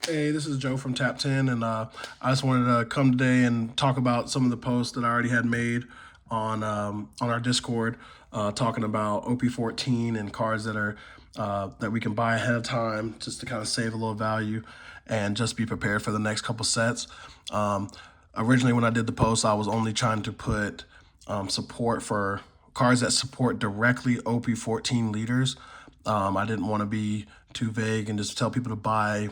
Hey, this is Joe from Tap 10, and I just wanted to come today and talk about some of the posts that I already had made on our Discord, talking about OP14 and cards that we can buy ahead of time just to kind of save a little value and just be prepared for the next couple sets. Um, Originally, when I did the post, I was only trying to put support for cards that support directly OP14 leaders. I didn't want to be too vague and just tell people to buy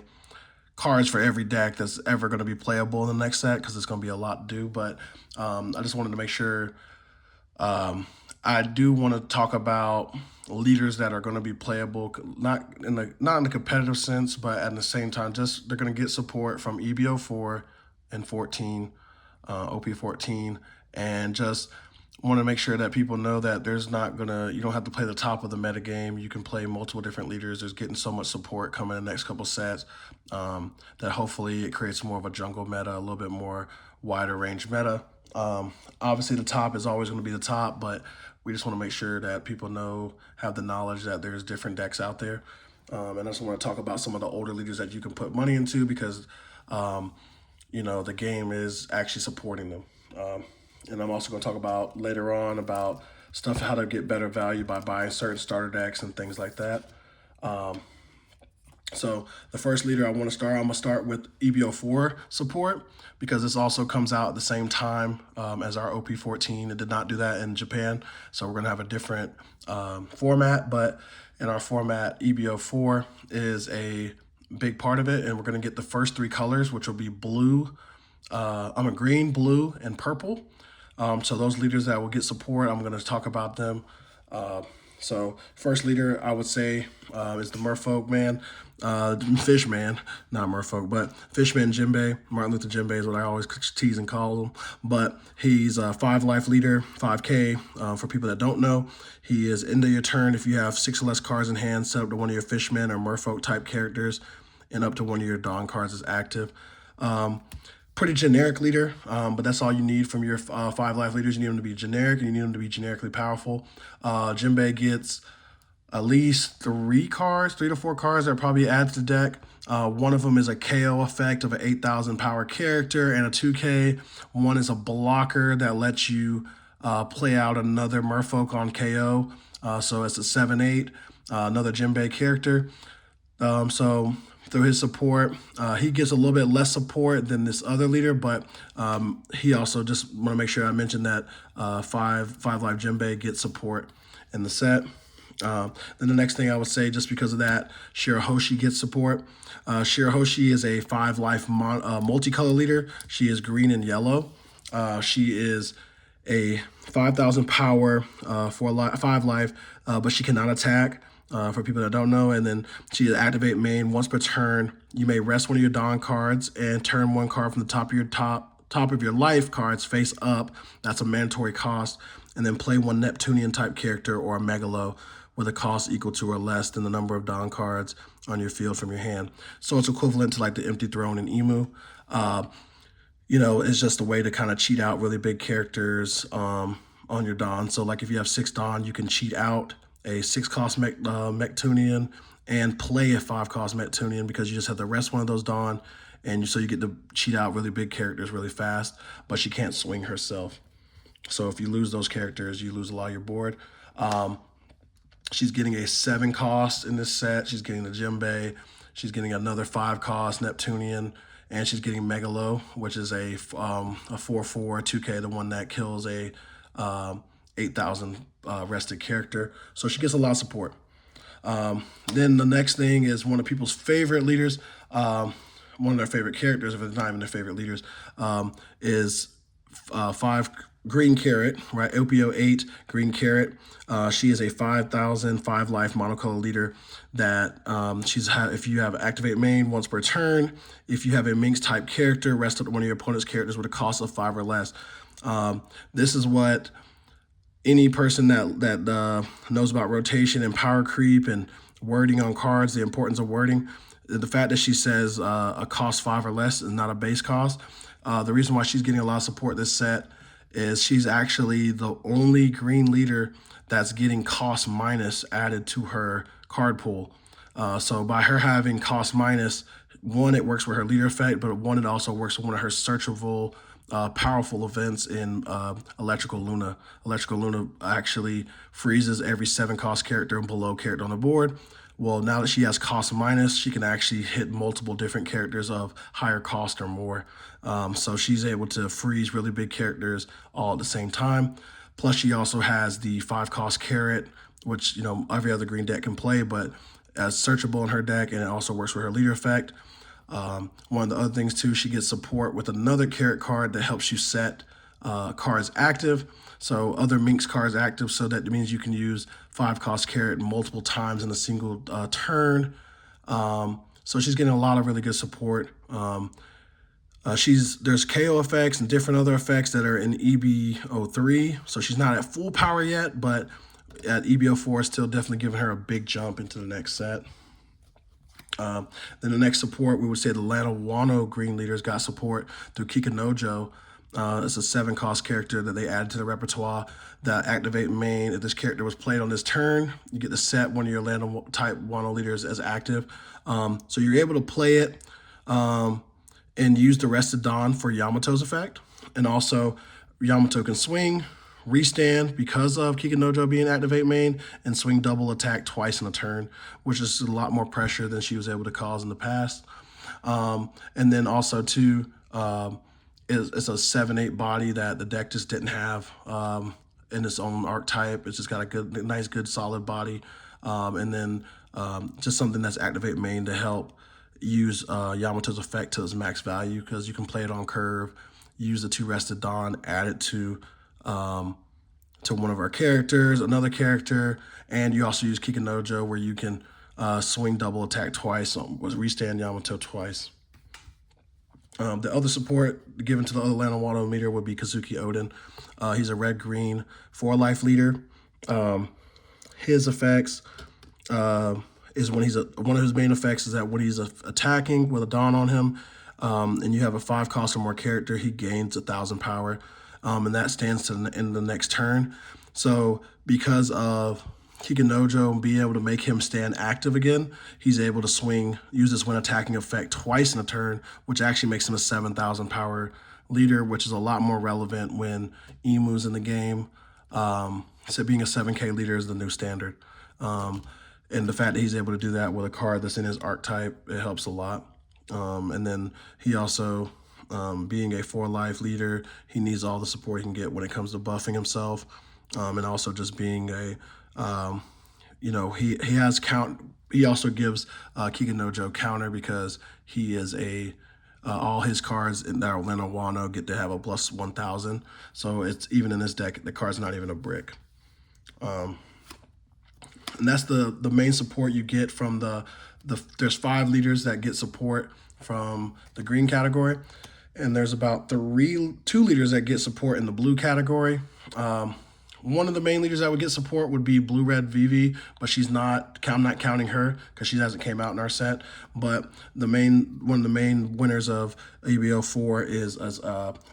cards for every deck that's ever going to be playable in the next set because it's going to be a lot to do. But I just wanted to make sure I do want to talk about leaders that are going to be playable, not in the competitive sense, but at the same time, just they're going to get support from eb04 and 14, op14, and just want to make sure that people know that you don't have to play the top of the meta game. You can play multiple different leaders. There's getting so much support coming in the next couple sets that hopefully it creates more of a jungle meta, a little bit more wider range meta. Obviously, the top is always going to be the top, but we just want to make sure that people have the knowledge that there's different decks out there. And I just want to talk about some of the older leaders that you can put money into because, the game is actually supporting them. And I'm also going to talk about later on about stuff, how to get better value by buying certain starter decks and things like that. So the first leader I'm going to start with eb04 support because this also comes out at the same time as our op14. It did not do that in Japan, so we're going to have a different format. But in our format, eb04 is a big part of it, and we're going to get the first three colors, which will be blue, green, blue, and purple. So those leaders that will get support, I'm going to talk about them. So first leader I would say is the Merfolk man, Fishman, not Merfolk, but Fishman Jimbe. Martin Luther Jimbe is what I always tease and call him. But he's a 5 life leader, 5K. For people that don't know, he is end of your turn. If you have 6 or less cards in hand, set up to one of your Fishmen or Merfolk type characters, and up to one of your Dawn cards is active. Pretty generic leader, but that's all you need from your 5 life leaders. You need them to be generic, and you need them to be generically powerful. Jimbe gets at least 3 to 4 cards that probably add to the deck. One of them is a KO effect of an 8,000 power character and a 2K. One is a blocker that lets you play out another Merfolk on KO. So it's a 7/8, another Jimbe character. So through his support, he gets a little bit less support than this other leader, but he also just want to make sure I mention that five life Jimbe gets support in the set. Then the next thing I would say, just because of that, Shirahoshi gets support. Shirahoshi is a 5 life multicolor leader. She is green and yellow. She is a 5,000 power for 5 life, but she cannot attack. For people that don't know, and then she activate main once per turn. You may rest one of your Dawn cards and turn one card from the top of your life cards face up. That's a mandatory cost, and then play one Neptunian type character or a Megalo with a cost equal to or less than the number of Dawn cards on your field from your hand. So it's equivalent to like the Empty Throne and Emu. It's just a way to kind of cheat out really big characters on your Dawn. So like if you have 6 Dawn, you can cheat out a 6 cost Mectunian and play a 5 cost Mectunian because you just have to rest one of those Dawn, and so you get to cheat out really big characters really fast, but she can't swing herself. So if you lose those characters, you lose a lot of your board. She's getting a 7 cost in this set. She's getting the Jimbe. She's getting another 5 cost Neptunian, and she's getting Megalo, which is a 4/4 2K, the one that kills a 8,000 rested character. So she gets a lot of support. Then the next thing is one of people's favorite leaders, one of their favorite characters, if it's not even their favorite leaders, is 5 Green Carrot, right? OPO8 Green Carrot. She is a 5,000 5 life monocolor leader that if you have activate main once per turn, if you have a Minx type character, rest up to one of your opponent's characters with a cost of 5 or less. This is what any person that knows about rotation and power creep and wording on cards, the importance of wording, the fact that she says a cost 5 or less is not a base cost. The reason why she's getting a lot of support this set is she's actually the only green leader that's getting cost minus added to her card pool. So by her having cost minus, One, it works with her leader effect, but one, it also works with one of her searchable powerful events in Electrical Luna. Electrical Luna actually freezes every 7-cost character and below character on the board. Well, now that she has cost minus, she can actually hit multiple different characters of higher cost or more. So she's able to freeze really big characters all at the same time. Plus, she also has the 5-cost carrot, which every other green deck can play, but as searchable in her deck, and it also works with her leader effect. One of the other things too, she gets support with another carrot card that helps you set cards active. So other Minx cards active, so that means you can use 5-cost carrot multiple times in a single turn. So she's getting a lot of really good support. There's KO effects and different other effects that are in eb04, so she's not at full power yet, but at eb04 still definitely giving her a big jump into the next set. Then the next support, we would say the Lanawano green leaders got support through Kikanojo. It's a 7-cost character that they added to the repertoire that activate main. If this character was played on this turn, you get to set one of your Lano type Wano leaders as active. So you're able to play it and use the Rested Dawn for Yamato's effect. And also Yamato can swing, restand because of Kikanojo being activate main, and swing double attack twice in a turn, which is a lot more pressure than she was able to cause in the past. And then also too, it's a 7/8 body that the deck just didn't have in its own archetype. It's just got a nice, good, solid body. And then just something that's activate main to help use Yamato's effect to its max value, because you can play it on curve, use the 2 Rested Dawn, add it to one of our characters, another character, and you also use Kikanojo where you can swing double attack twice, restand Yamato twice. The other support given to the other Lanawano meter would be Kazuki Odin. He's a red-green 4-life leader. His effects is when one of his main effects is that when he's attacking with a Dawn on him, and you have a 5-cost or more character, he gains 1,000 power, and that stands to the end of the next turn. So because of Kikanojo being able to make him stand active again, he's able to use this when attacking effect twice in a turn, which actually makes him a 7,000 power leader, which is a lot more relevant when Emu's in the game. So being a 7K leader is the new standard. And the fact that he's able to do that with a card that's in his archetype, it helps a lot. And then he also, being a 4-life leader, he needs all the support he can get when it comes to buffing himself. And also just being he also gives Kikanojo counter, because he is all his cards in that Lanawano get to have a plus 1,000. So it's even in this deck, the card's not even a brick. And that's the main support you get from there's 5 leaders that get support from the green category, and there's about 2 leaders that get support in the blue category. One of the main leaders that would get support would be Blue Red Vivi, but I'm not counting her because she hasn't came out in our set. But one of the main winners of eb04 is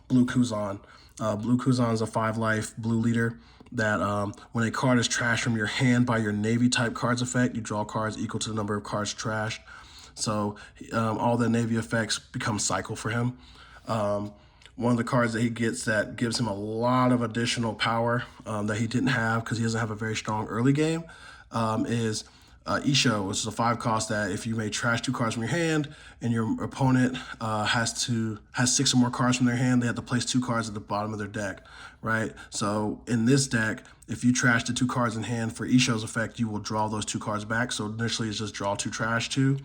Blue Kuzan. Blue Kuzan is a 5-life blue leader that when a card is trashed from your hand by your Navy type cards effect, you draw cards equal to the number of cards trashed. So all the Navy effects become cycle for him. One of the cards that he gets that gives him a lot of additional power that he didn't have because he doesn't have a very strong early game is Isho, which is a 5-cost that if you may trash 2 cards from your hand and your opponent has 6 or more cards from their hand, they have to place 2 cards at the bottom of their deck, right? So in this deck, if you trash the 2 cards in hand for Isho's effect, you will draw those 2 cards back. So initially it's just draw 2, trash 2.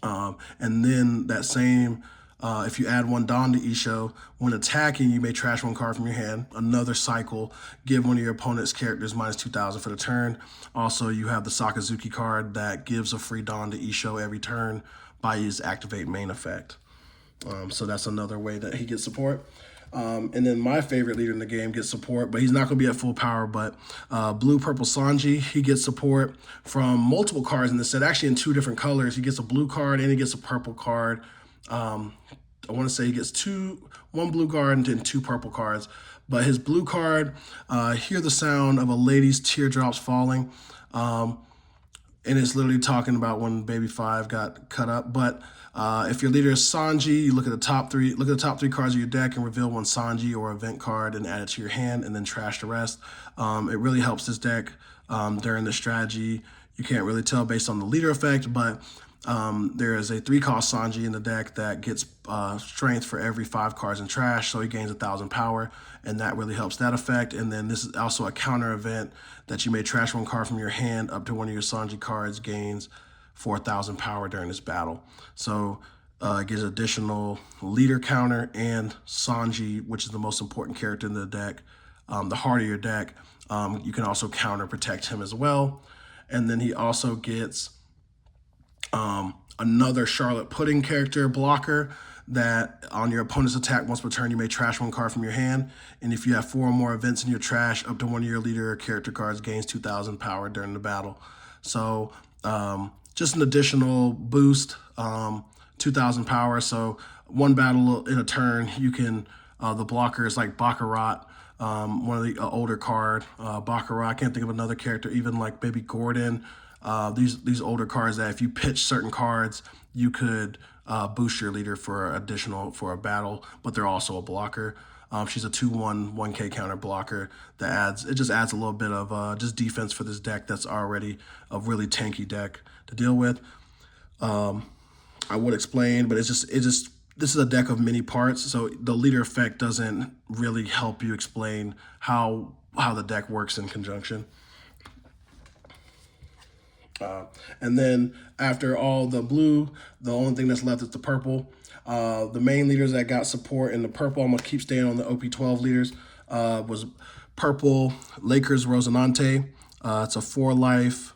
And then that same... if you add 1 Dawn to Isho, when attacking, you may trash 1 card from your hand. Another cycle, give one of your opponent's characters minus 2,000 for the turn. Also, you have the Sakazuki card that gives a free Dawn to Isho every turn by his activate main effect. So that's another way that he gets support. And then my favorite leader in the game gets support, but he's not going to be at full power. But Blue Purple Sanji, he gets support from multiple cards in this set, actually in 2 different colors. He gets a blue card and he gets a purple card. I want to say he gets 1 blue card and 2 purple cards. But his blue card, Hear the Sound of a Lady's Teardrops Falling. and it's literally talking about when Baby 5 got cut up. But if your leader is Sanji, you look at the top three. Look at the top three cards of your deck and reveal one Sanji or event card and add it to your hand, and then trash the rest. It really helps this deck during the strategy. You can't really tell based on the leader effect, but there is a 3-cost Sanji in the deck that gets strength for every 5 cards in trash, so he gains 1,000 power, and that really helps that effect. And then this is also a counter event that you may trash 1 card from your hand up to one of your Sanji cards gains 4,000 power during this battle. So it gives additional leader counter and Sanji, which is the most important character in the deck. The heart of your deck, you can also counter protect him as well. And then he also gets another Charlotte Pudding character blocker that on your opponent's attack once per turn, you may trash 1 card from your hand. And if you have 4 or more events in your trash, up to one of your leader or character cards gains 2,000 power during the battle. So just an additional boost, 2,000 power. So 1 battle in a turn, you can, the blocker is like Baccarat, one of the older card, Baccarat. I can't think of another character, even like maybe Gordon. These older cards that if you pitch certain cards, you could boost your leader for a battle, but they're also a blocker. She's a 2/1 1K counter blocker that just adds a little bit of just defense for this deck that's already a really tanky deck to deal with. I would explain, but this is a deck of many parts, so the leader effect doesn't really help you explain how the deck works in conjunction. And then after all the blue, the only thing that's left is the purple. The main leaders that got support in the purple, I'm going to keep staying on the OP12 leaders, was purple Lakers Rosinante. It's a 4-life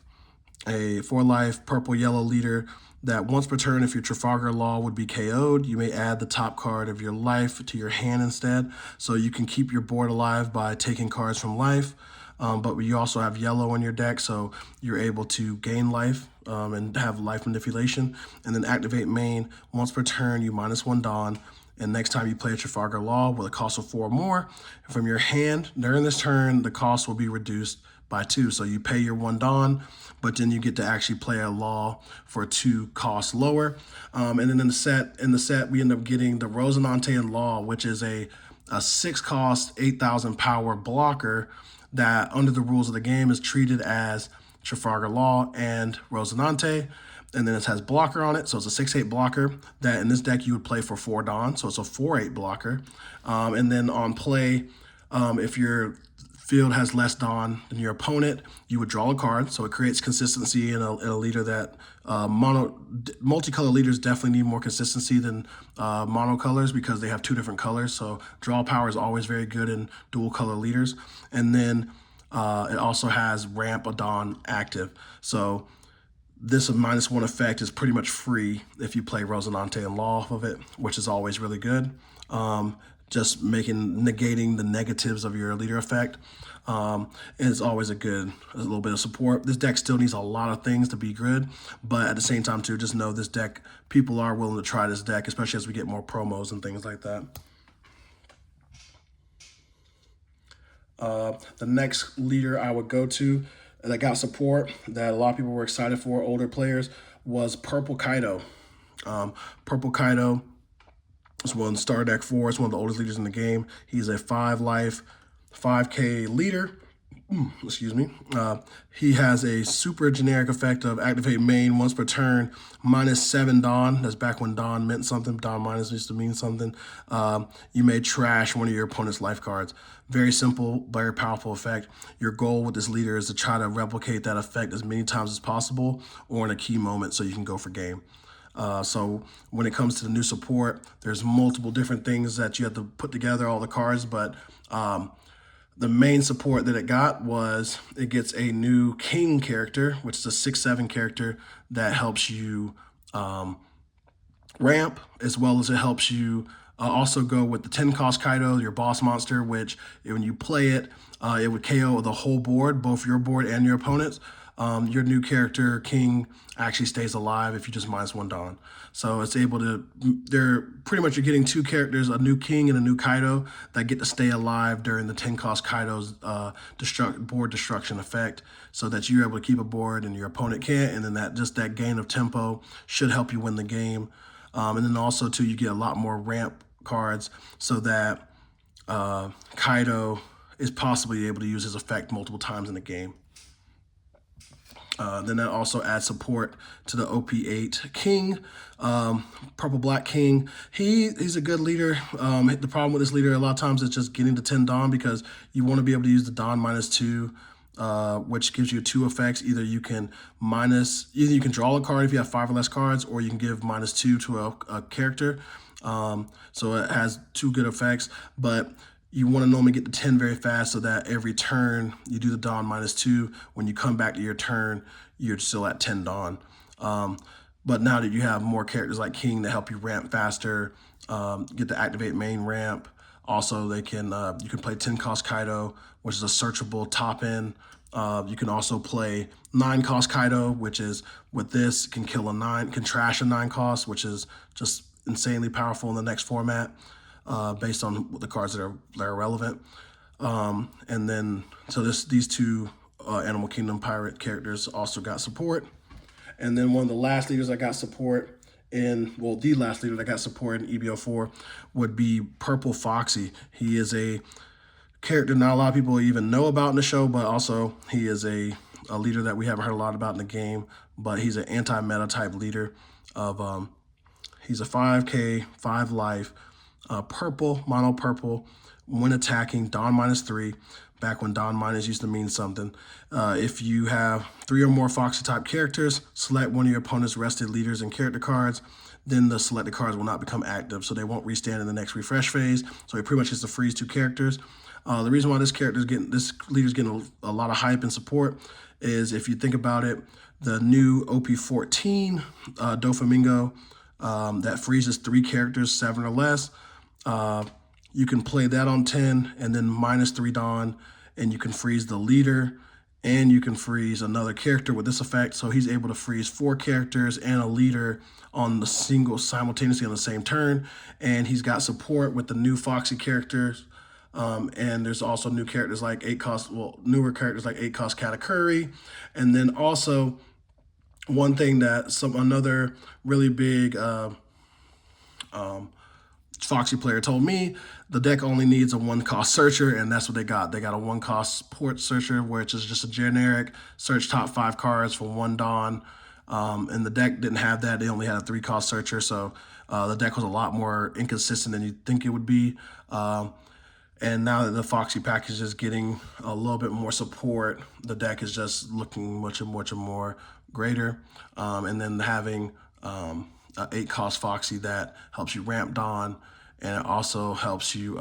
purple-yellow leader that once per turn, if your Trafalgar Law would be KO'd, you may add the top card of your life to your hand instead. So you can keep your board alive by taking cards from life. But you also have yellow in your deck, so you're able to gain life and have life manipulation. And then activate main. Once per turn, you -1 Dawn. And next time you play a Trafalgar Law with a cost of 4 or more, from your hand, during this turn, the cost will be reduced by 2. So you pay your 1 Dawn, but then you get to actually play a Law for 2 costs lower. And then in the set, we end up getting the Rosinante and Law, which is a 6-cost, 8,000 power blocker that under the rules of the game is treated as Trafalgar Law and Rosinante. And then it has blocker on it, so it's a 6/8 blocker that in this deck you would play for 4 Dawn, so it's a 4/8 blocker. And then on play, if your field has less Dawn than your opponent, you would draw a card, so it creates consistency in a leader that multicolor leaders definitely need more consistency than monocolors because they have 2 different colors. So draw power is always very good in dual color leaders. And then it also has ramp a Dawn active. So this -1 effect is pretty much free if you play Rosinante and Law off of it, which is always really good. Just negating the negatives of your leader effect. It's always a little bit of support. This deck still needs a lot of things to be good, but at the same time too, just know this deck, people are willing to try this deck, especially as we get more promos and things like that. The next leader I would go to that got support that a lot of people were excited for, older players, was Purple Kaido. Purple Kaido is one Star Deck 4. It's one of the oldest leaders in the game. He's a 5-life, 5K leader. Excuse me. He has a super generic effect of activate main once per turn, -7 Dawn. That's back when Dawn meant something. Dawn minus used to mean something. You may trash one of your opponent's life cards. Very simple, very powerful effect. Your goal with this leader is to try to replicate that effect as many times as possible or in a key moment so you can go for game. So when it comes to the new support, there's multiple different things that you have to put together, all the cards, but the main support that it got was it gets a new King character, which is a 6/7 character that helps you ramp, as well as it helps you also go with the 10-cost Kaido, your boss monster, which when you play it, it would KO the whole board, both your board and your opponent's. your new character, King, actually stays alive if you just -1 Dawn. So it's able to, they're pretty much, you're getting two characters, a new King and a new Kaido, that get to stay alive during the 10 cost Kaido's board destruction effect, so that you're able to keep a board and your opponent can't, and then that gain of tempo should help you win the game. And then also too, you get a lot more ramp cards, so that Kaido is possibly able to use his effect multiple times in the game. Then that also adds support to the OP8 King, Purple Black King. He's a good leader. The problem with this leader a lot of times is just getting to 10 Dawn, because you want to be able to use the Dawn -2, which gives you 2 effects. Either you can draw a card if you have 5 or less cards, or you can give -2 to a character. So it has 2 good effects, but you want to normally get to 10 very fast, so that every turn you do the Dawn -2. When you come back to your turn, you're still at 10 Dawn. But now that you have more characters like King to help you ramp faster, get to activate main ramp. Also, you can play 10 cost Kaido, which is a searchable top end. You can also play 9 cost Kaido, which is, with this, can trash a 9 cost, which is just insanely powerful in the next format. Based on the cards that are relevant. And then, so these 2 Animal Kingdom pirate characters also got support. And then one of the last leaders that got support the last leader that got support in eb04 would be Purple Foxy. He is a character not a lot of people even know about in the show, but also he is a leader that we haven't heard a lot about in the game, but he's an anti-meta type leader of, he's a 5K, 5 life, purple, mono purple, when attacking, Dawn -3, back when Dawn minus used to mean something. If you have 3 or more Foxy type characters, select one of your opponent's rested leaders and character cards, then the selected cards will not become active, so they won't restand in the next refresh phase. So he pretty much gets to freeze 2 characters. The reason why this leader's getting a lot of hype and support is, if you think about it, the new Op14 Doflamingo that freezes 3 characters, 7 or less. You can play that on 10 and then -3 Dawn, and you can freeze the leader, and you can freeze another character with this effect. So he's able to freeze 4 characters and a leader on the simultaneously on the same turn. And he's got support with the new Foxy characters. And there's also newer characters like 8 cost Katakuri. And then also one thing that another really big Foxy player told me, the deck only needs a 1 cost searcher, and that's what they got. They got a 1 cost port searcher, which is just a generic search top 5 cards for 1 Dawn. And the deck didn't have that. They only had a 3 cost searcher, so the deck was a lot more inconsistent than you'd think it would be. And now that the Foxy package is getting a little bit more support, the deck is just looking much more greater. And then having 8 cost Foxy that helps you ramp Dawn, and it also helps you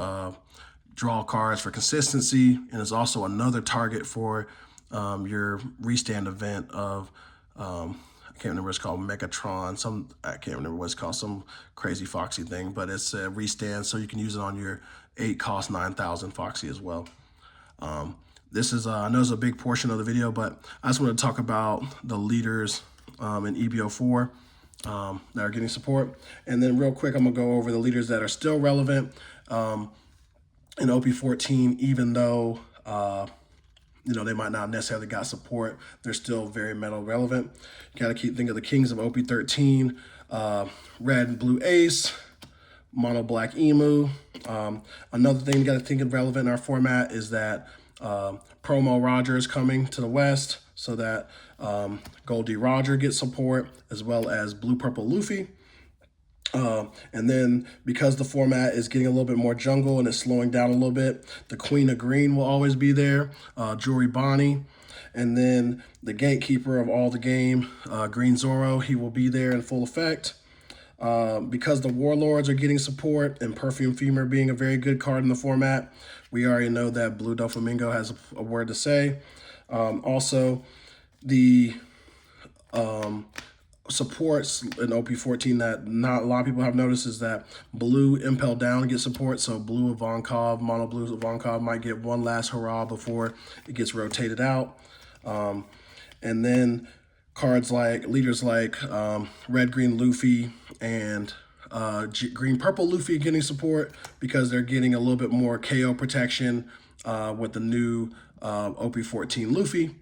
draw cards for consistency, and it's also another target for your restand event of I can't remember what it's called, Megatron, I can't remember what it's called, some crazy Foxy thing, but it's a restand, so you can use it on your 8 cost 9,000 Foxy as well. This is I know it's a big portion of the video, but I just want to talk about the leaders in eb04 that are getting support. And then real quick, I'm gonna go over the leaders that are still relevant in OP14, even though they might not necessarily got support. They're still very meta relevant. You gotta think of the kings of OP13, red and blue ace, mono black emu. Another thing you gotta think of relevant in our format is that promo Roger is coming to the west, so that Goldie Roger gets support, as well as Blue Purple Luffy. And then because the format is getting a little bit more jungle and it's slowing down a little bit, the Queen of Green will always be there, Juri Bonnie. And then the gatekeeper of all the game, Green Zoro, he will be there in full effect. Because the Warlords are getting support, and Perfume Femur being a very good card in the format, we already know that Blue Doflamingo has a word to say. Also, the supports in OP14 that not a lot of people have noticed is that Blue Impel Down gets support. So Blue Ivankov, Mono Blue Ivankov might get one last hurrah before it gets rotated out. And then cards like leaders like red, green Luffy and green, purple Luffy getting support because they're getting a little bit more KO protection with the new OP14 Luffy.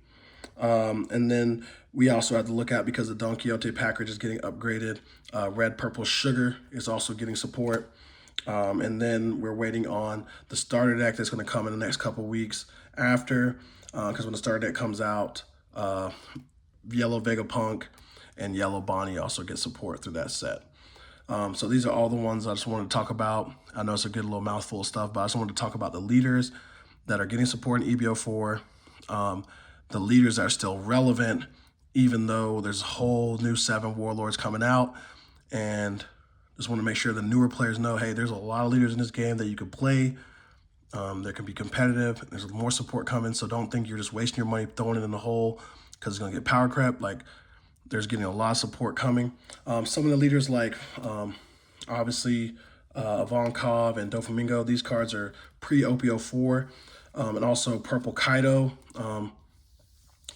And then we also have to look at, because the Don Quixote package is getting upgraded, red, purple sugar is also getting support. And then we're waiting on the starter deck that's going to come in the next couple weeks after, because when the starter deck comes out, yellow Vegapunk and yellow Bonnie also get support through that set. So these are all the ones I just wanted to talk about. I know it's a good little mouthful of stuff, but I just wanted to talk about the leaders that are getting support in eb04. The leaders are still relevant, even though there's a whole new 7 warlords coming out. And just want to make sure the newer players know, hey, there's a lot of leaders in this game that you can play. There can be competitive. There's more support coming, so don't think you're just wasting your money throwing it in the hole because it's going to get power crept. Like, there's getting a lot of support coming. Some of the leaders like, obviously, Ivankov and Doflamingo, these cards are pre-OP04, and also Purple Kaido.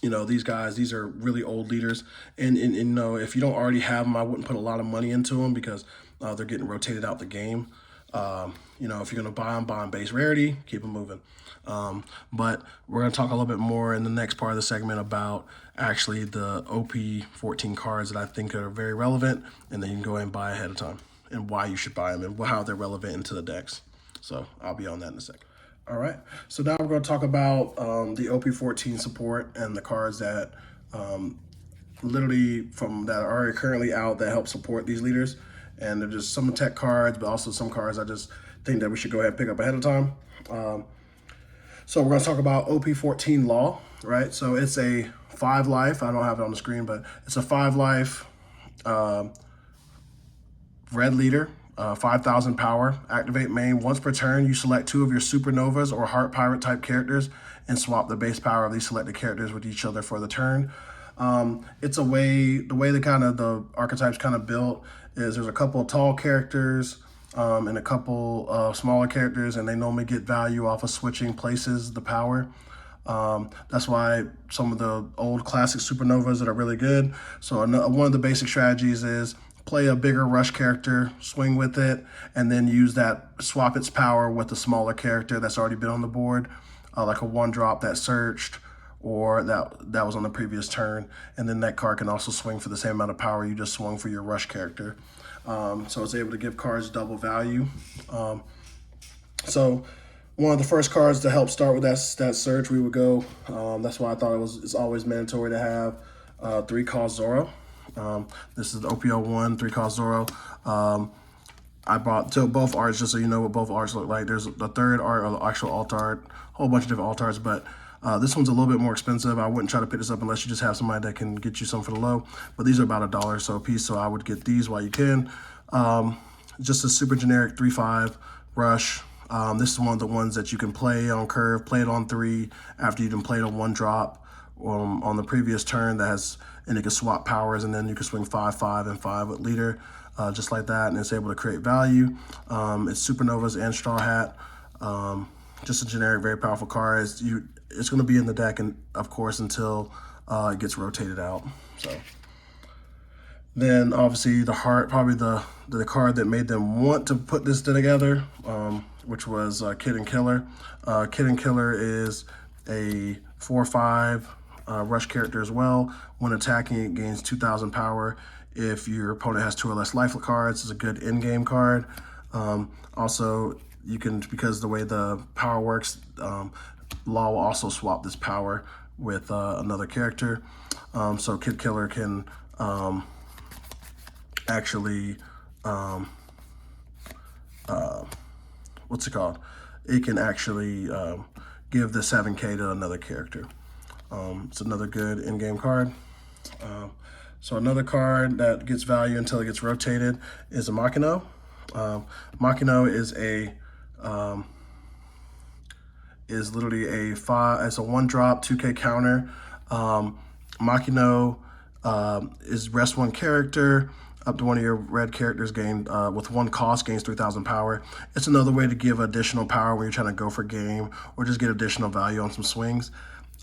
You know, these guys, these are really old leaders. And you know, if you don't already have them, I wouldn't put a lot of money into them because they're getting rotated out the game. You know, if you're going to buy them base rarity, keep them moving. But we're going to talk a little bit more in the next part of the segment about actually the OP14 cards that I think are very relevant, and then you can go ahead and buy ahead of time and why you should buy them and how they're relevant into the decks. So I'll be on that in a second. All right, so now we're going to talk about the OP14 support and the cards that literally that are already currently out that help support these leaders. And they're just some tech cards, but also some cards I just think that we should go ahead and pick up ahead of time. So we're going to talk about OP14 Law, right? So it's a 5-life. I don't have it on the screen, but it's a 5-life red leader. 5,000 power. Activate main. Once per turn, you select 2 of your supernovas or heart pirate type characters and swap the base power of these selected characters with each other for the turn. It's the way the archetype's kind of built is there's a couple of tall characters and a couple of smaller characters, and they normally get value off of switching places, the power. That's why some of the old classic supernovas that are really good. So one of the basic strategies is play a bigger rush character, swing with it, and then use that, swap its power with a smaller character that's already been on the board, like a 1-drop that searched, or that was on the previous turn. And then that card can also swing for the same amount of power you just swung for your rush character. So it's able to give cards double value. So one of the first cards to help start with that search, we would go, that's why I thought it's always mandatory to have 3 Cost Zoro. This is the OP01 3 Cost Zoro. I bought both arts just so you know what both arts look like. There's the third art or the actual alt art, a whole bunch of different alt arts, but this one's a little bit more expensive. I wouldn't try to pick this up unless you just have somebody that can get you some for the low. But these are about $1 or so a piece, so I would get these while you can. Just a super generic 3/5 rush. This is one of the ones that you can play on curve, play it on 3 after you've been played on 1-drop on the previous turn and it can swap powers, and then you can swing 5, 5, and 5 with leader, just like that, and it's able to create value. It's supernovas and straw hat. Just a generic, very powerful card. It's going to be in the deck, and of course, until it gets rotated out. So then, obviously, the heart, probably the card that made them want to put this together, which was Kid and Killer. Kid and Killer is a 4/5 rush character as well. When attacking, it gains 2,000 power. If your opponent has 2 or less life cards, it's a good in-game card. Also, you can, because the way the power works, Law will also swap this power with another character. So Kid Killer can actually, what's it called? It can actually give the 7K to another character. It's another good in-game card. So another card that gets value until it gets rotated is a Machino. Machino is literally it's a 1-drop 2K counter. Machino is rest 1 character. Up to 1 of your red characters with 1 cost gains 3,000 power. It's another way to give additional power when you're trying to go for game or just get additional value on some swings.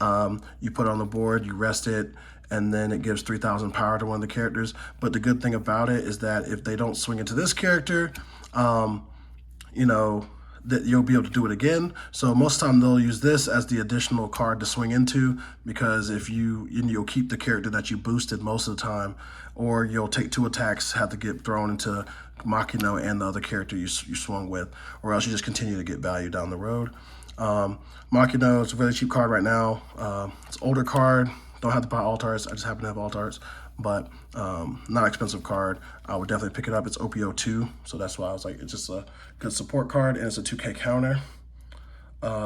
You put it on the board, you rest it, and then it gives 3,000 power to one of the characters. But the good thing about it is that if they don't swing into this character, you know, that you'll be able to do it again. So most of the time they'll use this as the additional card to swing into, because if you'll keep the character that you boosted most of the time, or you'll take 2 attacks, have to get thrown into Makino and the other character you swung with, or else you just continue to get value down the road. Makino is a really cheap card right now. It's an older card. Don't have to buy alt arts. I just happen to have alt arts, but not an expensive card. I would definitely pick it up. It's op02, so that's why I was like, it's just a good support card, and it's a 2K counter.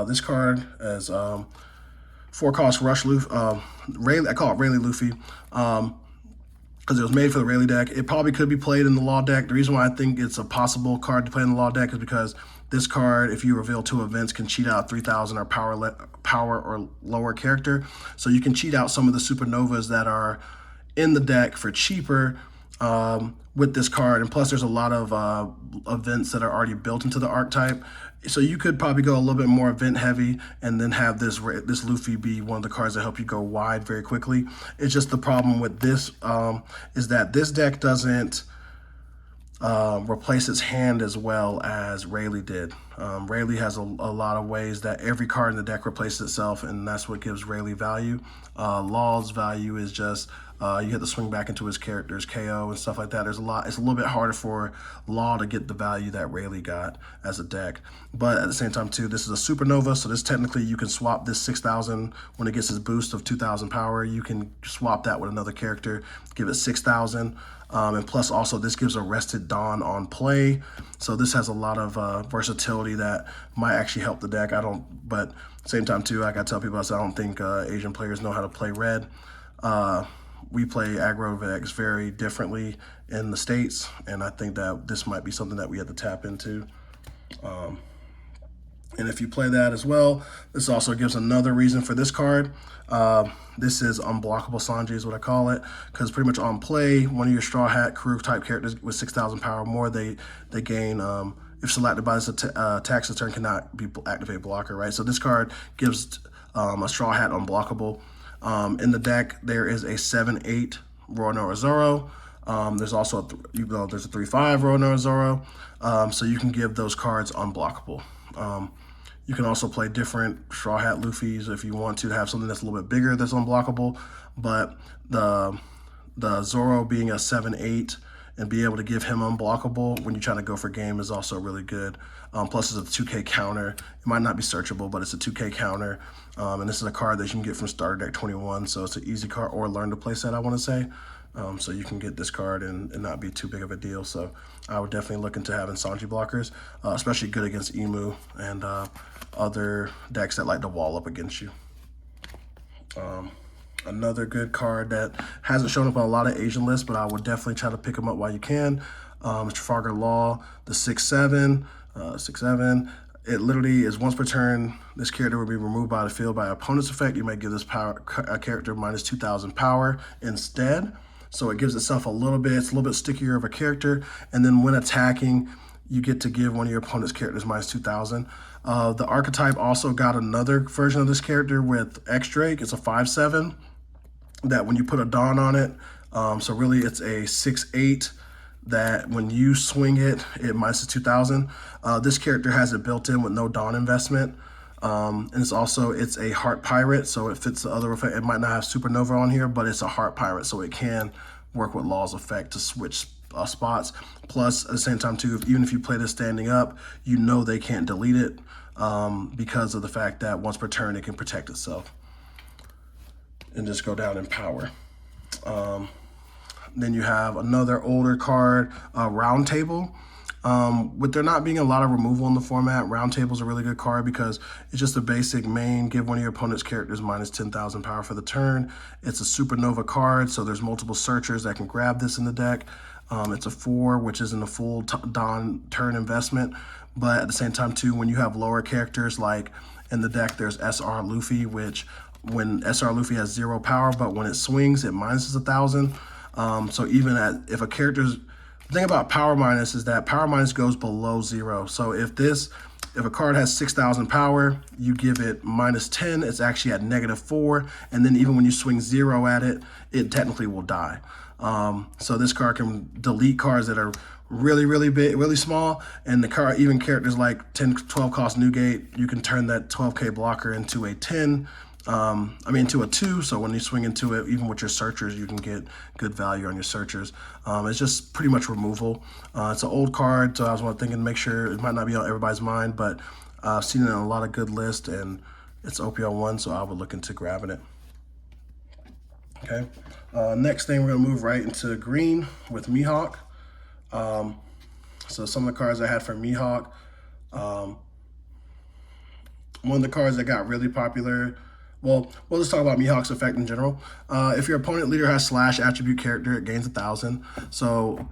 This card is 4-cost Rush Luffy. I call it Rayleigh Luffy, because it was made for the Rayleigh deck. It probably could be played in the Law deck. The reason why I think it's a possible card to play in the Law deck is because this card, if you reveal 2 events, can cheat out 3,000 or power or lower character. So you can cheat out some of the supernovas that are in the deck for cheaper with this card. And plus, there's a lot of events that are already built into the archetype. So you could probably go a little bit more event heavy and then have this Luffy be one of the cards that help you go wide very quickly. It's just the problem with this is that this deck doesn't replace its hand as well as Rayleigh did. Rayleigh has a lot of ways that every card in the deck replaces itself, and that's what gives Rayleigh value. Law's value is just you have to swing back into his character's KO and stuff like that. It's a little bit harder for Law to get the value that Rayleigh got as a deck. But at the same time too, this is a supernova, so this technically you can swap this 6,000 when it gets its boost of 2,000 power. You can swap that with another character, give it 6,000. And plus also this gives Arrested Dawn on play. So this has a lot of versatility that might actually help the deck. But at the same time too, like I tell people, I don't think Asian players know how to play red. We play aggro decks very differently in the States, and I think that this might be something that we have to tap into. And if you play that as well, this also gives another reason for this card. This is unblockable Sanji is what I call it, because pretty much on play, one of your Straw Hat crew type characters with 6,000 power or more, they gain, if selected by this attacks, the turn cannot be activate blocker, right? So this card gives a Straw Hat unblockable. In the deck, there is a 7/8 Roanoa Zoro. There's also there's a 3/5 Roanoa Zoro. So you can give those cards unblockable. You can also play different Straw Hat Luffys if you want to have something that's a little bit bigger that's unblockable. But the Zoro being a 7/8 and be able to give him unblockable when you're trying to go for game is also really good. Plus it's a 2K counter. It might not be searchable, but it's a 2K counter. And this is a card that you can get from starter deck 21. So it's an easy card, or learn to play set, I want to say. So you can get this card and not be too big of a deal. So I would definitely look into having Sanji blockers, especially good against Emu and other decks that like to wall up against you. Another good card that hasn't shown up on a lot of Asian lists, but I would definitely try to pick them up while you can. It's Trafalgar Law, the 6/7. 6/7. It literally is once per turn, this character will be removed by the field by opponent's effect. You may give this character minus 2,000 power instead. So it gives itself a little bit, it's a little bit stickier of a character. And then when attacking, you get to give one of your opponent's characters minus 2,000. The archetype also got another version of this character with X-Drake. It's a 5/7 that when you put a Dawn on it, so really it's a 6/8 that when you swing it, it minuses 2,000. This character has it built in with no Dawn investment. And it's a Heart Pirate, so it fits the other effect. It might not have Supernova on here, but it's a Heart Pirate, so it can work with Law's effect to switch spots. Plus, at the same time too, even if you play this standing up, you know they can't delete it because of the fact that once per turn it can protect itself and just go down in power. Then you have another older card, Round Table. With there not being a lot of removal in the format, Round Table is a really good card because it's just a basic main, give one of your opponent's characters minus 10,000 power for the turn. It's a supernova card, so there's multiple searchers that can grab this in the deck. It's a 4, which isn't a full Dawn turn investment, but at the same time too, when you have lower characters, like in the deck there's SR Luffy, which when SR Luffy has 0 power, but when it swings it minuses 1,000. So even if a character's, the thing about power minus is that power minus goes below 0. So if if a card has 6,000 power, you give it -10. It's actually at -4. And then even when you swing 0 at it, it technically will die. So this card can delete cards that are really, really big, really small. And the card, even characters like 10, 12 cost Newgate, you can turn that 12k blocker into a 10. Into a 2, so when you swing into it, even with your searchers, you can get good value on your searchers. It's just pretty much removal. It's an old card, so I was thinking to make sure it might not be on everybody's mind, but I've seen it on a lot of good lists, and it's OP01, so I would look into grabbing it. Okay, next thing, we're gonna move right into green with Mihawk. So some of the cards I had for Mihawk, one of the cards that got really popular. Well, we'll just talk about Mihawk's effect in general. If your opponent leader has slash attribute character, it gains 1,000. So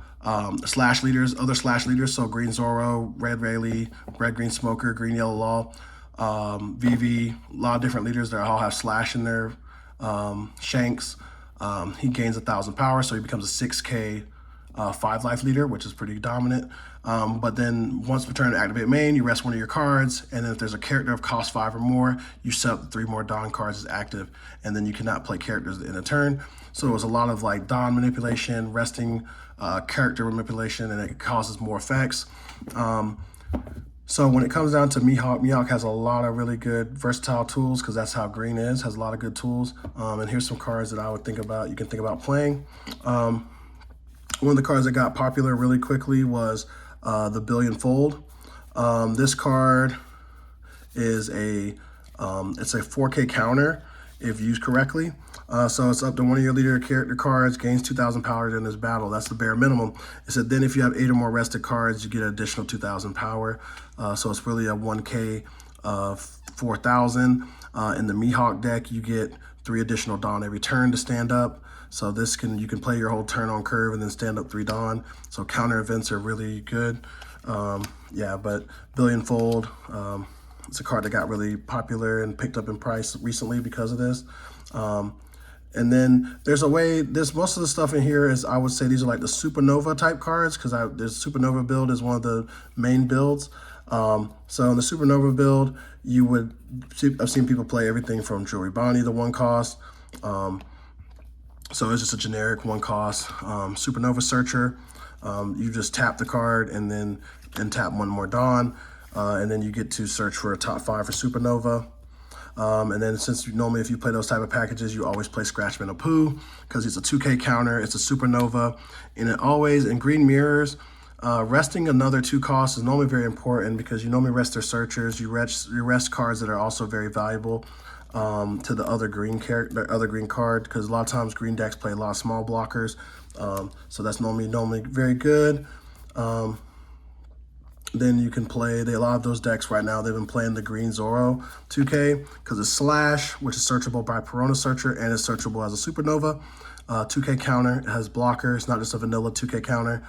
slash leaders, other slash leaders, so Green Zoro, Red Rayleigh, Red Green Smoker, Green Yellow Law, VV, a lot of different leaders that all have slash in their shanks. He gains 1,000 power, so he becomes a 6k 5 life leader, which is pretty dominant. But then once per turn to activate main, you rest one of your cards, and then if there's a character of cost 5 or more, you set up 3 more Dawn cards as active, and then you cannot play characters in a turn. So it was a lot of like Dawn manipulation, resting character manipulation, and it causes more effects. So when it comes down to Mihawk, Mihawk has a lot of really good versatile tools, because that's how green is, has a lot of good tools. And here's some cards that I would think about, you can think about playing. One of the cards that got popular really quickly was the Billionfold. This card is it's a 4k counter if used correctly. So it's up to one of your leader character cards, gains 2,000 power in this battle. That's the bare minimum. It said then if you have 8 or more rested cards, you get an additional 2,000 power. So it's really a 1k 4,000. In the Mihawk deck, you get 3 additional Dawn every turn to stand up. So this you can play your whole turn on curve and then stand up 3 Dawn. So counter events are really good. Yeah, but Billionfold, it's a card that got really popular and picked up in price recently because of this. And then there's a way, most of the stuff in here is, I would say these are like the Supernova type cards, because this Supernova build is one of the main builds. So in the Supernova build, I've seen people play everything from Jewelry Bonnie, the 1 cost. So it's just a generic 1 cost Supernova Searcher. You just tap the card and then tap 1 more Dawn, and then you get to search for a top 5 for Supernova. And then since normally if you play those type of packages, you always play Scratchman of Pooh, because it's a 2k counter, it's a Supernova, and it always, in green mirrors, resting another 2 costs is normally very important, because you normally rest their searchers, you rest cards that are also very valuable to the other green card, because a lot of times green decks play a lot of small blockers, so that's normally very good. Then you can play, a lot of those decks right now, they've been playing the Green Zoro 2k, because it's slash, which is searchable by Perona Searcher, and it's searchable as a Supernova. 2k counter, it has blocker, it's not just a vanilla 2k counter.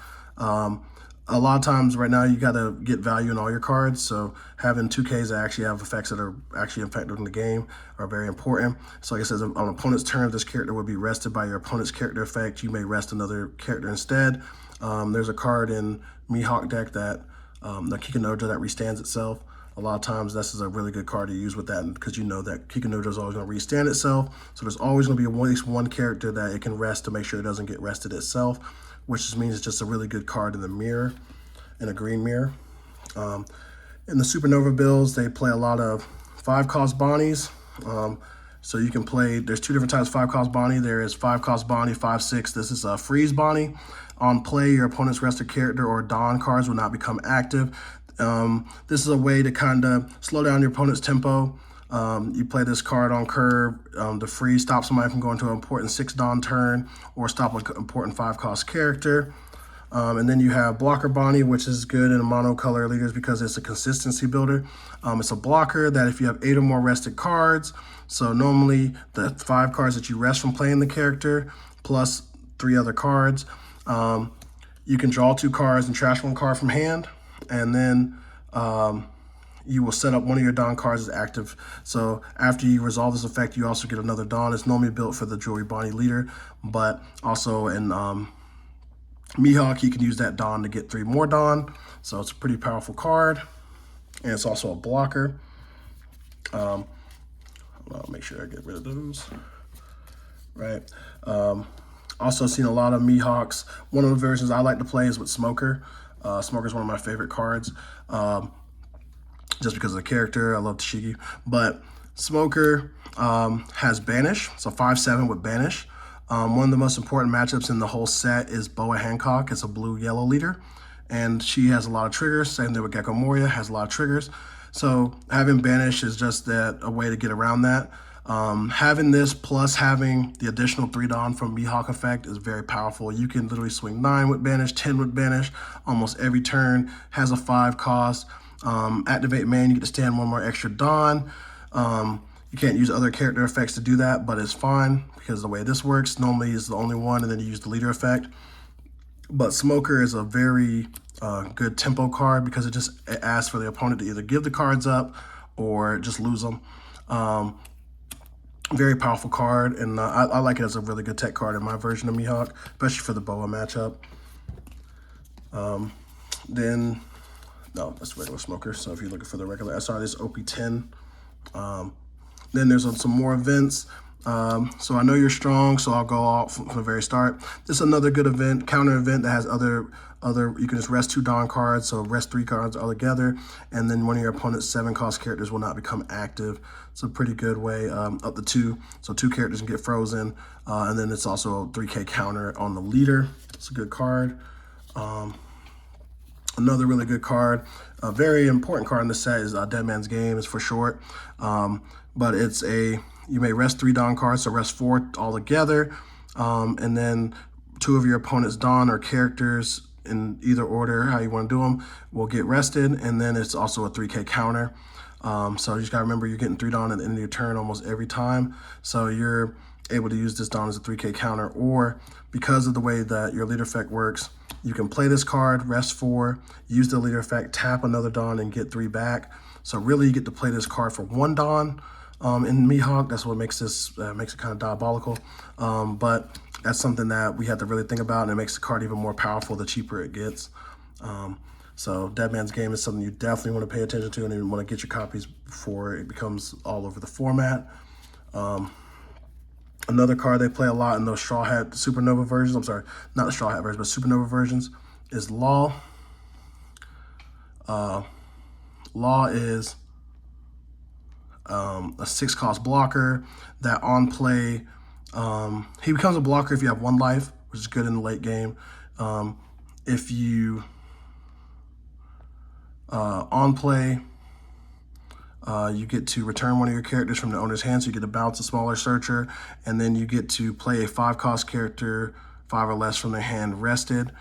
A lot of times right now you got to get value in all your cards, so having 2Ks that actually have effects that are actually effective in the game are very important. So like it says, on opponent's turn, this character will be rested by your opponent's character effect. You may rest another character instead. There's a card in Mihawk deck that the Kikanoja that restands itself. A lot of times this is a really good card to use with that, because you know that Kikanoja is always going to restand itself. So there's always going to be at least 1 character that it can rest to make sure it doesn't get rested itself, which just means it's just a really good card in the mirror, in a green mirror. In the Supernova builds, they play a lot of 5 cost Bonnies. So you can play, there's 2 different types of 5 cost Bonnie. There is 5 cost Bonnie, 5/6. This is a Freeze Bonnie. On play, your opponent's rested character or Dawn cards will not become active. This is a way to kind of slow down your opponent's tempo. You play this card on curve to freeze, stop somebody from going to an important 6 Dawn turn, or stop an important 5 cost character. And then you have Blocker Bonnie, which is good in monocolor leaders because it's a consistency builder. It's a blocker that if you have 8 or more rested cards, so normally the 5 cards that you rest from playing the character plus 3 other cards, you can draw 2 cards and trash 1 card from hand, and then you will set up one of your Dawn cards as active. So after you resolve this effect, you also get another Dawn. It's normally built for the Jewelry Bonnie leader, but also in Mihawk, you can use that Dawn to get 3 more Dawn. So it's a pretty powerful card. and it's also a blocker. I'll make sure I get rid of those. Right. Also seen a lot of mihawks. One of the versions I like to play is with Smoker. Smoker is one of my favorite cards, just because of the character. I love Tashigi. But Smoker has Banish, so 5/7 with Banish. One of the most important matchups in the whole set is Boa Hancock. It's a blue-yellow leader, and she has a lot of triggers. Same thing with Gecko Moria, has a lot of triggers. So having Banish is just a way to get around that. Having this plus having the additional 3 Dawn from Mihawk effect is very powerful. You can literally swing 9 with Banish, 10 with Banish, almost every turn. Has a 5 cost. Activate main, you get to stand 1 more extra Dawn. You can't use other character effects to do that, but it's fine because the way this works, normally is the only one, and then you use the leader effect. But Smoker is a very good tempo card because it asks for the opponent to either give the cards up or just lose them. Very powerful card, and I like it as a really good tech card in my version of Mihawk, especially for the Boa matchup. Then, no, that's regular Smoker. So if you're looking for the regular SR, this OP10. Then there's some more events. So I know you're strong, so I'll go off from the very start. This is another good event, counter event that has other, you can just rest 2 Dawn cards, so rest 3 cards all together, and then one of your opponent's 7-cost characters will not become active. It's a pretty good way, up to 2, so 2 characters can get frozen, and then it's also a 3K counter on the leader. It's a good card. Another really good card, a very important card in the set is Dead Man's Game, is for short, but it's you may rest 3 Dawn cards, so rest 4 all together, and then 2 of your opponent's Dawn or characters in either order, how you want to do them, will get rested, and then it's also a 3K counter. So you just got to remember you're getting 3 Dawn at the end of your turn almost every time, so you're able to use this Dawn as a 3K counter, or because of the way that your leader effect works, you can play this card, rest 4, use the leader effect, tap another Dawn, and get 3 back. So really you get to play this card for 1 Dawn in Mihawk. That's what makes this makes it kind of diabolical. But that's something that we have to really think about, and it makes the card even more powerful the cheaper it gets. So Dead Man's Game is something you definitely want to pay attention to, and you want to get your copies before it becomes all over the format. Another card they play a lot in those Straw Hat Supernova versions, I'm sorry, not the Straw Hat versions, but Supernova versions, is Law. Law is a 6-cost blocker that on play, he becomes a blocker if you have 1 life, which is good in the late game. If you on play, you get to return one of your characters from the owner's hand, so you get to bounce a smaller searcher, and then you get to play a 5-cost character, 5 or less from their hand rested.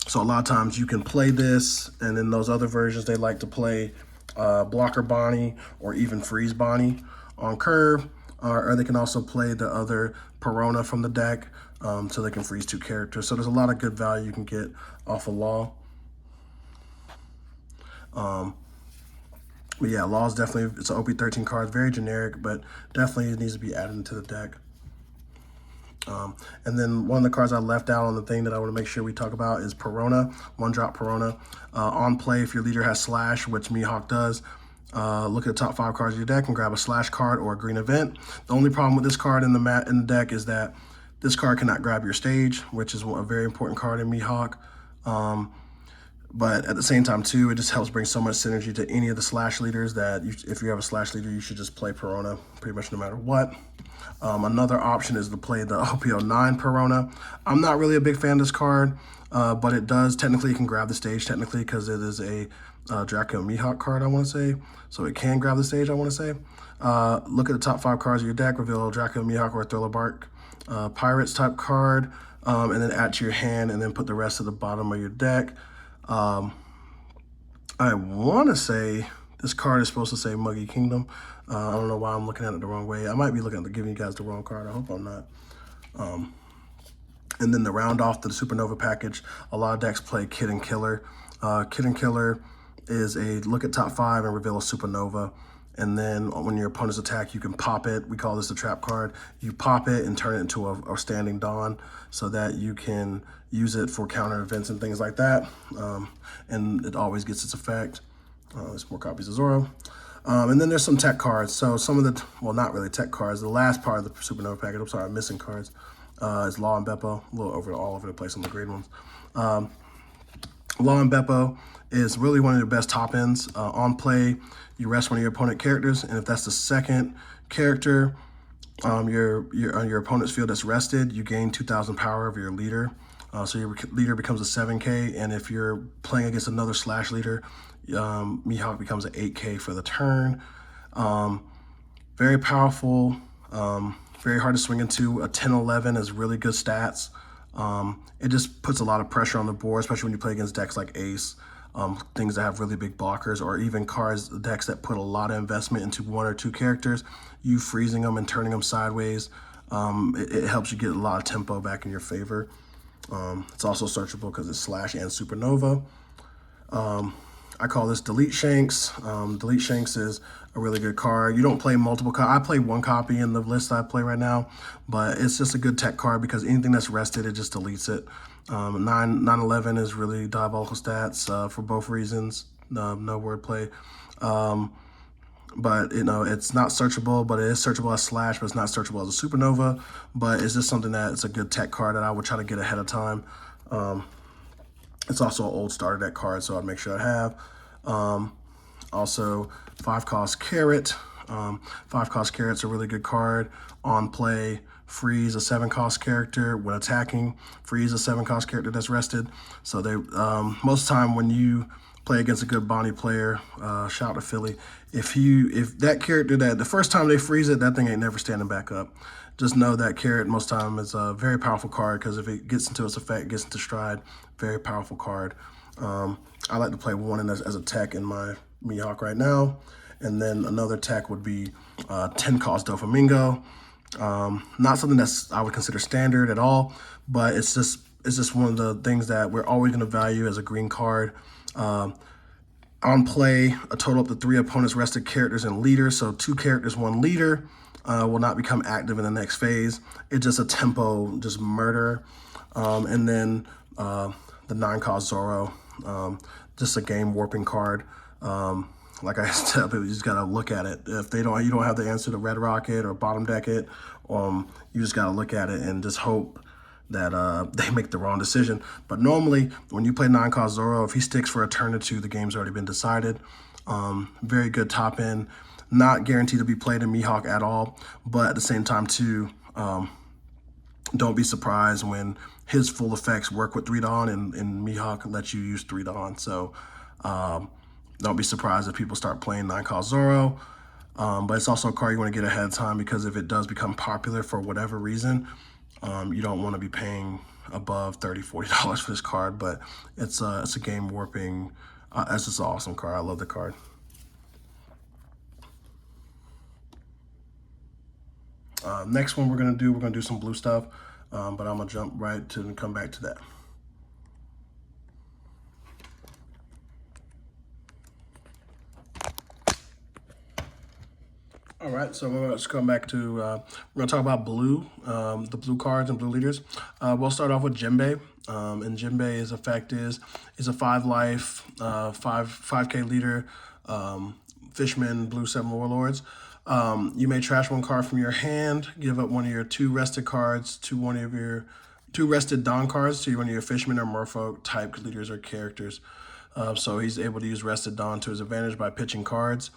So a lot of times you can play this, and in those other versions they like to play Blocker Bonnie or even Freeze Bonnie on curve, or they can also play the other Perona from the deck, so they can freeze 2 characters. So there's a lot of good value you can get off of Law. But yeah, Law is definitely, it's an OP13 card, very generic, but definitely it needs to be added into the deck. And then one of the cards I left out on the thing that I want to make sure we talk about is Perona, 1-drop Perona. On play, if your leader has Slash, which Mihawk does, look at the top 5 cards of your deck and grab a Slash card or a green event. The only problem with this card in the deck is that this card cannot grab your stage, which is a very important card in Mihawk. But at the same time, too, it just helps bring so much synergy to any of the Slash leaders that if you have a Slash leader, you should just play Perona pretty much no matter what. Another option is to play the OP09 Perona. I'm not really a big fan of this card, but it does technically, it can grab the stage technically because it is a Draco Mihawk card, I want to say. So it can grab the stage, I want to say. Look at the top 5 cards of your deck, reveal a Draco Mihawk or a Thriller Bark Pirates type card, and then add to your hand, and then put the rest of the bottom of your deck. I want to say this card is supposed to say Muggy Kingdom. I don't know why I'm looking at it the wrong way. I might be looking at giving you guys the wrong card. I hope I'm not. And then to round off the Supernova package, a lot of decks play Kid and Killer. Kid and Killer is a look at top 5 and reveal a Supernova. And then when your opponent's attack, you can pop it. We call this a trap card. You pop it and turn it into a standing Dawn so that you can use it for counter events and things like that. And it always gets its effect. There's more copies of Zoro. And then there's some tech cards. So some of the, well, not really tech cards. The last part of the Supernova package, I'm sorry, I'm missing cards, is Law and Beppo, a little all over the place on the grade ones. Law and Beppo is really one of your best top ends. On play, you rest one of your opponent characters, and if that's the second character on your opponent's field that's rested, you gain 2,000 power of your leader. So your leader becomes a 7K, and if you're playing against another slash leader, Mihawk becomes an 8K for the turn. Very powerful, very hard to swing into. A 10-11 is really good stats. It just puts a lot of pressure on the board, especially when you play against decks like Ace, things that have really big blockers, or even decks that put a lot of investment into one or two characters. You freezing them and turning them sideways, it helps you get a lot of tempo back in your favor. It's also searchable because it's slash and supernova. I call this Delete Shanks. Delete Shanks is a really good card. You don't play multiple I play one copy in the list I play right now, but it's just a good tech card because anything that's rested, it just deletes it. 9-11 is really diabolical stats for both reasons. No wordplay. But, you know, it's not searchable, but it is searchable as slash, but it's not searchable as a supernova. But it's just something that it's a good tech card that I would try to get ahead of time. It's also an old starter deck card, so I'd make sure I have. Also, 5-cost Carrot. 5-cost Carrot's a really good card. On play, freeze a 7-cost character when attacking. Freeze a 7-cost character that's rested. So they most of the time when you play against a good Bonnie player, shout out to Philly, if that character, that the first time they freeze it, that thing ain't never standing back up. Just know that Carrot most time is a very powerful card because if it gets into its effect, gets into stride, very powerful card. I like to play one as a tech in my Mihawk right now. And then another tech would be 10-cost Doflamingo. Not something that's I would consider standard at all, but it's just one of the things that we're always going to value as a green card. On play, a total up to 3 opponents rested characters and leaders. So 2 characters, 1 leader will not become active in the next phase. It's just a tempo, just murder. And then the 9-cost Zoro, just a game warping card. Like I said, you just gotta look at it. If you don't have the answer to red rocket or bottom deck it, you just gotta look at it and just hope that they make the wrong decision. But normally, when you play 9-cost Zoro, if he sticks for a turn or two, the game's already been decided. Very good top end. Not guaranteed to be played in Mihawk at all, but at the same time too, don't be surprised when his full effects work with 3 Dawn and Mihawk lets you use 3 Dawn. So don't be surprised if people start playing 9-cost Zoro. But it's also a card you want to get ahead of time because if it does become popular for whatever reason, you don't want to be paying above $30, $40 for this card. But it's a game warping. It's just an awesome card. I love the card. Next one we're gonna do some blue stuff, but I'm gonna jump right to and come back to that. All right, so let's come back to, we're gonna talk about blue, the blue cards and blue leaders. We'll start off with Jimbe, and Jimbe's effect is a 5-life, 5K leader, Fishman, blue 7 warlords. You may trash 1 card from your hand, give up one of your 2 rested cards to one of your 2 rested Dawn cards to one of your Fishman or Merfolk type leaders or characters. So he's able to use rested Dawn to his advantage by pitching cards.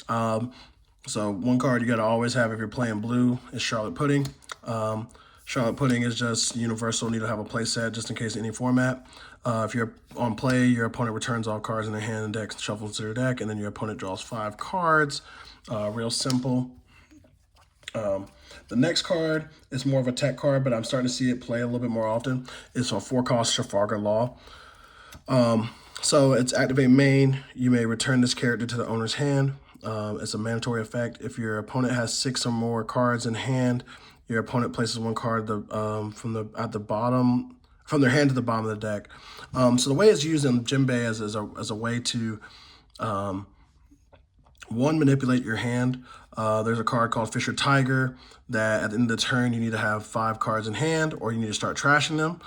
So 1 card you got to always have if you're playing blue is Charlotte Pudding. Charlotte Pudding is just universal, need to have a play set just in case any format. If you're on play, your opponent returns all cards in their hand and deck, shuffles to their deck, and then your opponent draws 5 cards. Real simple. The next card is more of a tech card, but I'm starting to see it play a little bit more often. It's a 4-cost Trafalgar Law. So it's activate main. You may return this character to the owner's hand. It's a mandatory effect. If your opponent has 6 or more cards in hand, your opponent places 1 card from their hand to the bottom of the deck. So the way it's used in Jimbe as a way to One, manipulate your hand. There's a card called Fisher Tiger that at the end of the turn you need to have 5 cards in hand, or you need to start trashing them.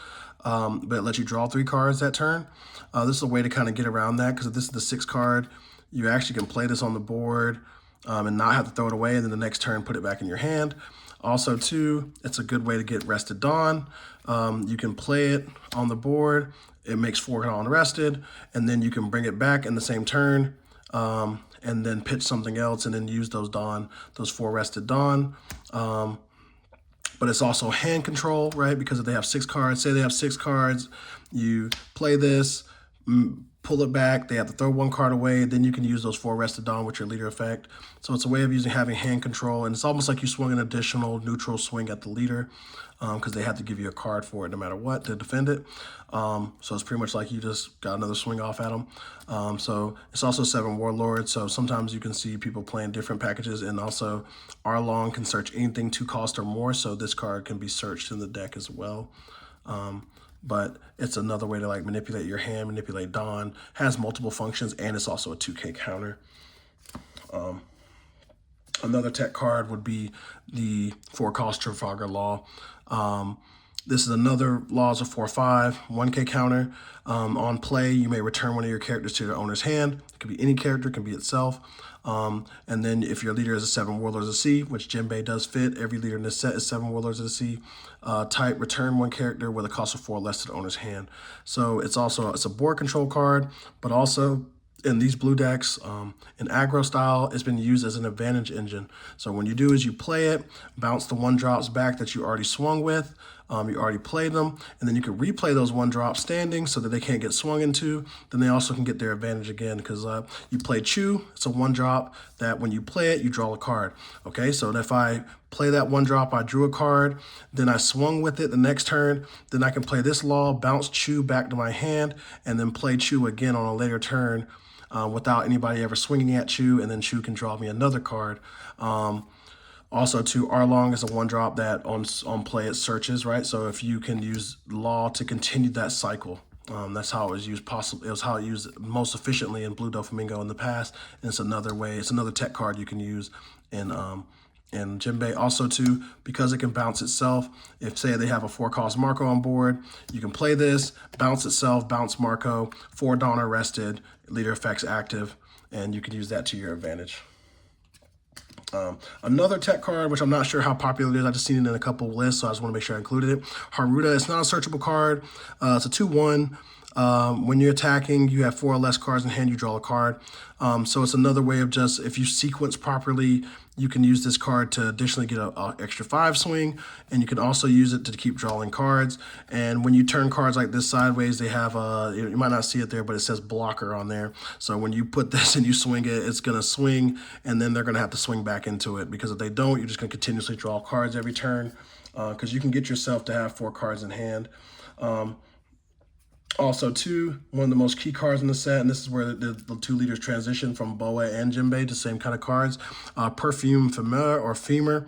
But it lets you draw 3 cards that turn. This is a way to kind of get around that, because if this is the 6th card, you actually can play this on the board and not have to throw it away, and then the next turn put it back in your hand. Also, too, it's a good way to get Rested Dawn. You can play it on the board. It makes 4 unrested, and then you can bring it back in the same turn, and then pitch something else, and then use those 4 rested Dawn. But it's also hand control, right? Because if they have 6 cards, say they have 6 cards, you play this, pull it back, they have to throw 1 card away, then you can use those 4 rested Dawn with your leader effect. So it's a way of having hand control, and it's almost like you swung an additional neutral swing at the leader, because they have to give you a card for it no matter what to defend it. So it's pretty much like you just got another swing off at them. So it's also 7 Warlords, so sometimes you can see people playing different packages, and also Arlong can search anything 2 cost or more, so this card can be searched in the deck as well. But it's another way to like manipulate your hand, manipulate Dawn. Has multiple functions, and it's also a 2K counter. Another tech card would be the 4-cost Trafalgar Law. This is another laws of 4/5, 1K counter. On play, you may return one of your characters to their owner's hand. It could be any character, it can be itself. And then if your leader is a 7 Warlords of the Sea, which Jimbe does fit, every leader in this set is 7 Warlords of the Sea, type, return 1 character with a cost of 4 less to the owner's hand. So it's a board control card, but also in these blue decks, in aggro style, it's been used as an advantage engine. So when you do is you play it, bounce the 1-drops back that you already swung with, you already played them, and then you can replay those 1-drops standing so that they can't get swung into. Then they also can get their advantage again, because you play Chew. It's a 1-drop that when you play it, you draw a card. Okay, so if I play that 1-drop, I drew a card, then I swung with it the next turn, then I can play this law, bounce Chew back to my hand, and then play Chew again on a later turn, without anybody ever swinging at Chew, and then Chew can draw me another card. Also, too, Arlong is a 1-drop that on play it searches, right? So if you can use Law to continue that cycle, that's how it was used. It was how it used most efficiently in Blue Doflamingo in the past. And it's another way. It's another tech card you can use in Jimbe. Also, too, because it can bounce itself. If say they have a 4-cost Marco on board, you can play this, bounce itself, bounce Marco, 4 Dawn arrested, leader effects active, and you can use that to your advantage. Another tech card, which I'm not sure how popular it is, I just seen it in a couple of lists, so I just want to make sure I included it. Haruta, it's not a searchable card. It's a 2/1. When you're attacking, you have 4 or less cards in hand, you draw a card. So it's another way of just, if you sequence properly, you can use this card to additionally get an extra 5 swing, and you can also use it to keep drawing cards. And when you turn cards like this sideways, they have you might not see it there, but it says blocker on there. So when you put this and you swing it, it's going to swing, and then they're going to have to swing back into it, because if they don't, you're just going to continuously draw cards every turn, because you can get yourself to have 4 cards in hand. Also, too, one of the most key cards in the set, and this is where the 2 leaders transition from Boa and Jimbe to the same kind of cards, Perfume Femur or Femur.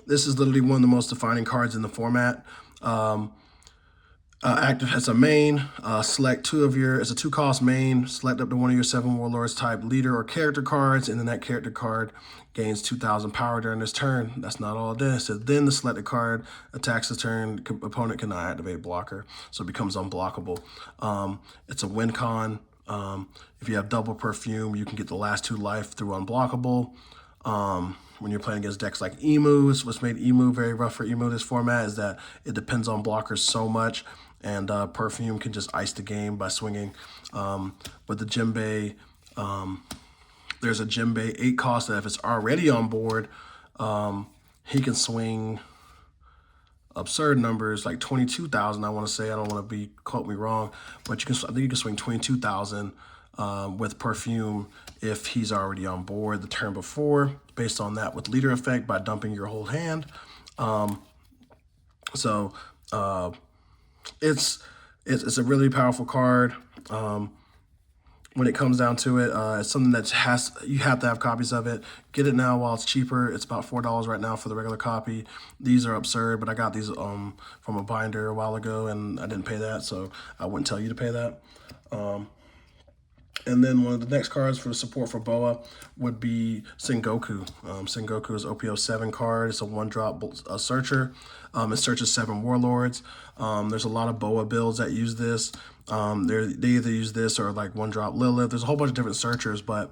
This is literally one of the most defining cards in the format. Active as a main, select 2 of your, it's a 2-cost main, select up to 1 of your 7 Warlords type leader or character cards, and then that character card gains 2,000 power during this turn. That's not all it is. It says then the selected card attacks the turn, opponent cannot activate blocker, so it becomes unblockable. It's a win con. If you have double Perfume, you can get the last 2 life through unblockable. When you're playing against decks like Emu, what's made Emu very rough for Emu this format is that it depends on blockers so much, and Perfume can just ice the game by swinging. With the Jimbe, there's a Jimbe 8-cost that if it's already on board, he can swing absurd numbers like 22,000. I want to say, I don't want to quote me wrong, but I think you can swing 22,000 with Perfume if he's already on board the turn before, based on that with leader effect by dumping your whole hand. It's a really powerful card. When it comes down to it, it's something that you have to have copies of it. Get it now while it's cheaper. It's about $4 right now for the regular copy. These are absurd, but I got these from a binder a while ago, and I didn't pay that, so I wouldn't tell you to pay that. And then one of the next cards for the support for Boa would be Sengoku. Sengoku is OP07 card. It's a 1-drop searcher. It searches 7 warlords. There's a lot of Boa builds that use this. They either use this or like 1-drop Lilith. There's a whole bunch of different searchers, but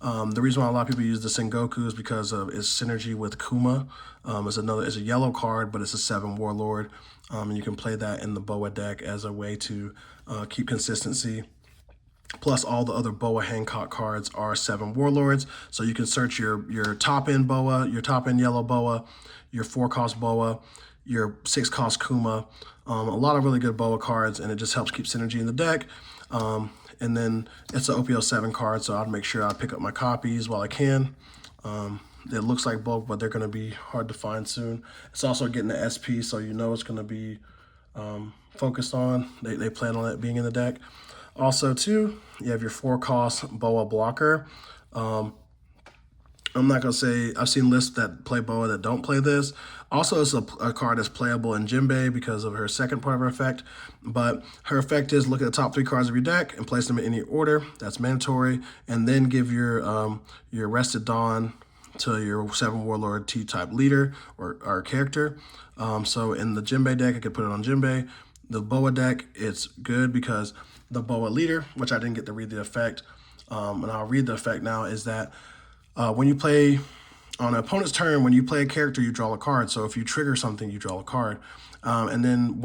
the reason why a lot of people use the Sengoku is because of its synergy with Kuma. It's a yellow card, but it's a 7 warlord, and you can play that in the Boa deck as a way to keep consistency. Plus, all the other Boa Hancock cards are 7 warlords, so you can search your top end Boa, your top end yellow Boa, your 4-cost Boa, your 6-cost Kuma. A lot of really good Boa cards, and it just helps keep synergy in the deck. And then it's an OP07 card, so I'd make sure I pick up my copies while I can. It looks like bulk, but they're going to be hard to find soon. It's also getting the SP, so you know it's going to be focused on. They plan on it being in the deck. Also, too, you have your 4-cost Boa blocker. I'm not going to say, I've seen lists that play Boa that don't play this. Also, it's a card that's playable in Jimbe because of her second part of her effect. But her effect is look at the top 3 cards of your deck and place them in any order. That's mandatory. And then give your Rested Dawn to your 7 Warlord T-type leader or character. So in the Jimbe deck, I could put it on Jimbe. The Boa deck, it's good because the Boa leader, which I didn't get to read the effect, and I'll read the effect now, is that when you play on an opponent's turn, when you play a character, you draw a card. So if you trigger something, you draw a card. And then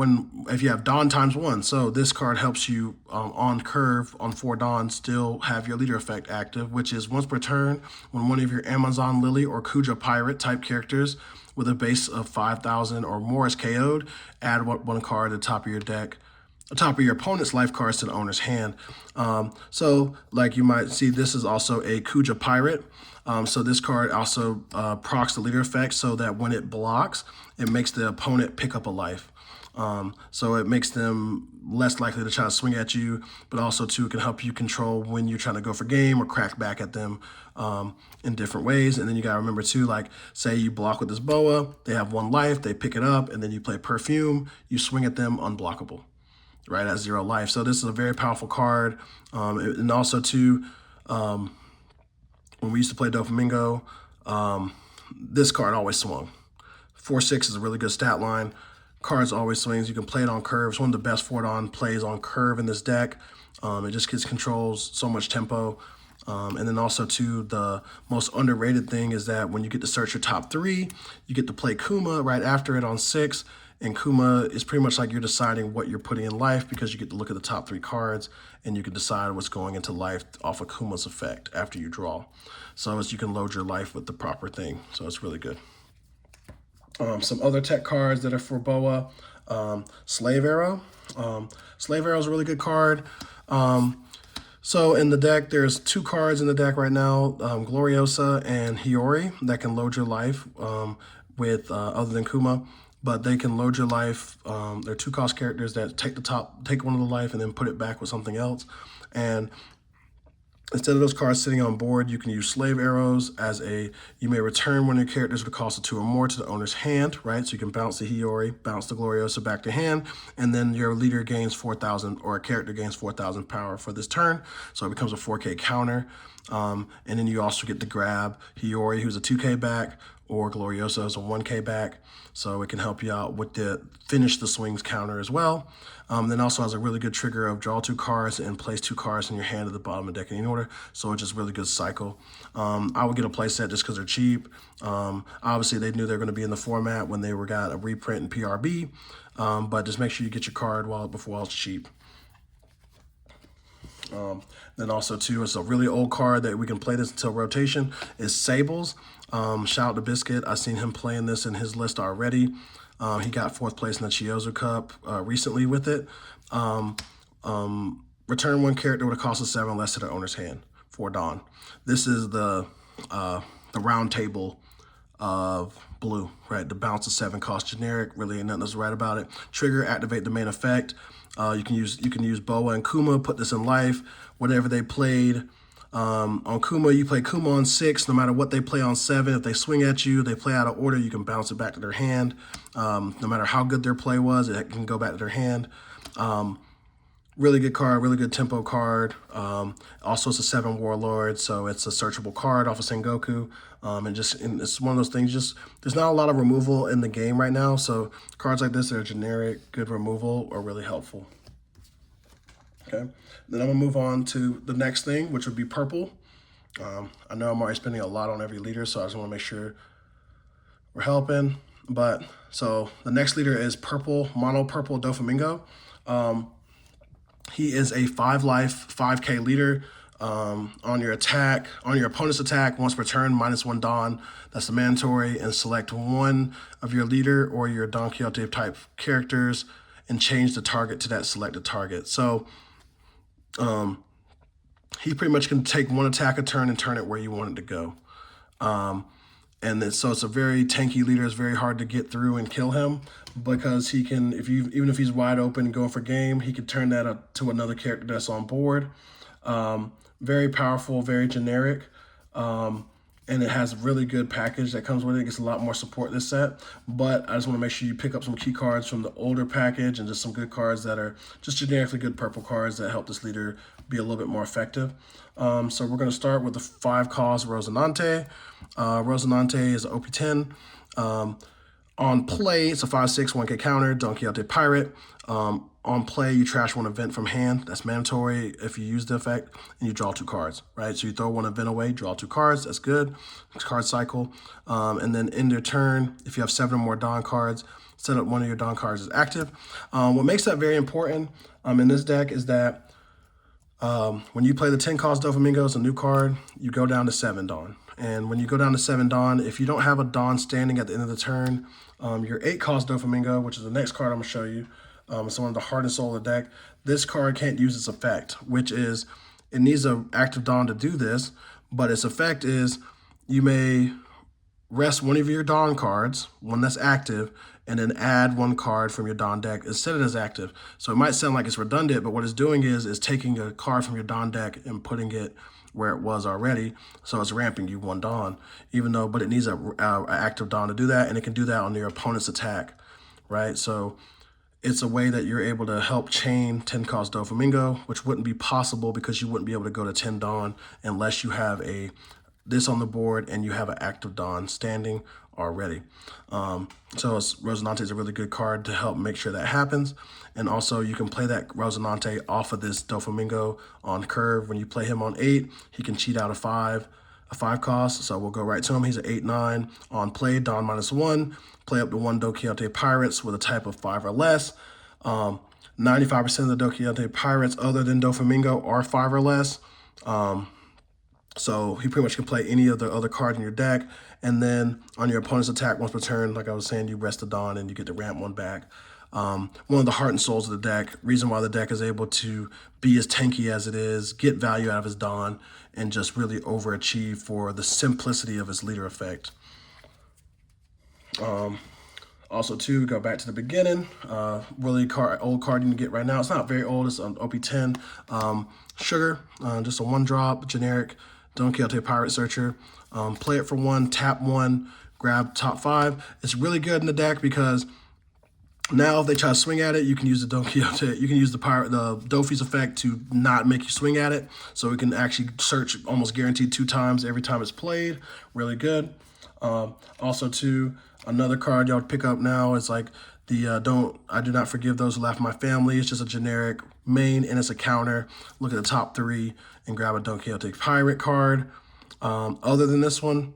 if you have Dawn ×1, so this card helps you on curve on 4 Dawn still have your leader effect active, which is once per turn when one of your Amazon Lily or Kuja Pirate type characters with a base of 5,000 or more is KO'd, add 1 card to the top of your deck, the top of your opponent's life cards to the owner's hand. So like you might see, this is also a Kuja Pirate. So this card also procs the leader effect so that when it blocks, it makes the opponent pick up a life. So it makes them less likely to try to swing at you, but also too, it can help you control when you're trying to go for game or crack back at them in different ways. And then you gotta remember too, like say you block with this Boa, they have 1 life, they pick it up, and then you play Perfume, you swing at them unblockable, right, at 0 life. So this is a very powerful card. And also too, when we used to play Doflamingo, this card always swung. 4/6 is a really good stat line. Cards always swings. You can play it on curve. It's one of the best 4-Dawn plays on curve in this deck. It just controls so much tempo. And then also too, the most underrated thing is that when you get to search your top 3, you get to play Kuma right after it on 6. And Kuma is pretty much like you're deciding what you're putting in life because you get to look at the top 3 cards and you can decide what's going into life off of Kuma's effect after you draw. So as you can load your life with the proper thing. So it's really good. Some other tech cards that are for Boa, Slave Arrow. Slave Arrow is a really good card. So in the deck, there's 2 cards in the deck right now, Gloriosa and Hiyori, that can load your life with other than Kuma. But they can load your life. They're 2-cost characters that take one of the life and then put it back with something else. And instead of those cards sitting on board, you can use Slave Arrows you may return one of your characters with a cost of 2 or more to the owner's hand, right? So you can bounce the Hiyori, bounce the Gloriosa back to hand, and then your leader gains 4,000, or a character gains 4,000 power for this turn. So it becomes a 4K counter. And then you also get to grab Hiyori, who's a 2K back, or Gloriosa is a 1K back. So it can help you out with the finish the swings counter as well. Then also has a really good trigger of draw 2 cards and place 2 cards in your hand at the bottom of the deck in any order. So it's just really good cycle. I would get a playset just because they're cheap. Obviously, they knew they were going to be in the format when they got a reprint in PRB. But just make sure you get your card before it's cheap. Then also too, it's a really old card that we can play this until rotation, is Sables. Shout out to Biscuit. I've seen him playing this in his list already. He got 4th place in the Chiozu Cup recently with it. Return 1 character with a cost of 7 less to the owner's hand for Dawn. This is the round table of blue, right? The bounce of 7 cost generic, really ain't nothing that's right about it. Trigger, activate the main effect. You can use Boa and Kuma, put this in life, whatever they played. On Kuma, you play Kuma on 6, no matter what they play on 7. If they swing at you, they play out of order, you can bounce it back to their hand. No matter how good their play was, it can go back to their hand. Really good card, really good tempo card. Also, it's a 7 warlord, so it's a searchable card off of Sengoku. And it's one of those things. Just there's not a lot of removal in the game right now, so cards like this that are generic, good removal, are really helpful. Okay, then I'm gonna move on to the next thing, which would be purple. I know I'm already spending a lot on every leader, so I just want to make sure we're helping. But so the next leader is purple, mono purple Doflamingo. He is a 5 life, 5k leader. On your opponent's attack, once per turn, -1 Dawn. That's the mandatory, and select one of your leader or your Don Quixote type characters and change the target to that selected target. So he pretty much can take one attack a turn and turn it where you want it to go. So it's a very tanky leader. It's very hard to get through and kill him because he can, even if he's wide open going for game, he can turn that to another character that's on board. Very powerful, very generic, and it has a really good package that comes with it. It gets a lot more support this set, but I just want to make sure you pick up some key cards from the older package and just some good cards that are just generically good purple cards that help this leader be a little bit more effective. So we're going to start with the 5-cost Rosinante. Rosinante is an OP10. On play, it's a 5/6 1k counter, Don Quixote Pirate. On play, you trash one event from hand. That's mandatory if you use the effect, and you draw 2 cards, right? So you throw one event away, draw 2 cards. That's good. Next card cycle. And then end your turn, if you have 7 or more Don cards, set up one of your Don cards as active. What makes that very important in this deck is that when you play the 10-cost Doflamingo, it's a new card, you go down to 7 Don. And when you go down to 7 Don, if you don't have a Don standing at the end of the turn, your 8-cost Doflamingo, which is the next card I'm going to show you, it's one of the heart and soul of the deck. This card can't use its effect, which is it needs an active Don to do this, but its effect is you may rest one of your Don cards, one that's active, and then add 1 card from your Don deck and set it as active. So it might sound like it's redundant, but what it's doing is taking a card from your Don deck and putting it where it was already. So it's ramping you 1 Don, but it needs an active Don to do that, and it can do that on your opponent's attack, right? So it's a way that you're able to help chain 10-cost Doflamingo, which wouldn't be possible because you wouldn't be able to go to 10 Don unless you have this on the board and you have an active Don standing already. So Rosinante is a really good card to help make sure that happens. And also you can play that Rosinante off of this Doflamingo on curve. When you play him on 8, he can cheat out a 5 cost. So we'll go right to him. He's an 8/9 on play, Don -1. Play up to 1 Don Quixote Pirates with a type of 5 or less. 95% of the Don Quixote Pirates other than Doflamingo are 5 or less. So he pretty much can play any of the other cards in your deck. And then on your opponent's attack once per turn, like I was saying, you rest the Don and you get to ramp 1 back. One of the heart and souls of the deck, reason why the deck is able to be as tanky as it is, get value out of his Don, and just really overachieve for the simplicity of his leader effect. Also, too, go back to the beginning. Really old card you can get right now. It's not very old. It's on OP10. Sugar, just a 1-drop, generic Don Quixote Pirate Searcher. Play it for 1, tap 1, grab top 5. It's really good in the deck because now if they try to swing at it, you can use the Don Quixote, you can use the Doffy's effect to not make you swing at it. So it can actually search almost guaranteed 2 times every time it's played. Really good. Also, too, another card y'all pick up now is like the I do not forgive those who laugh at my family. It's just a generic main and it's a counter. Look at the top 3 and grab a Don Quixote Pirate card. Other than this one,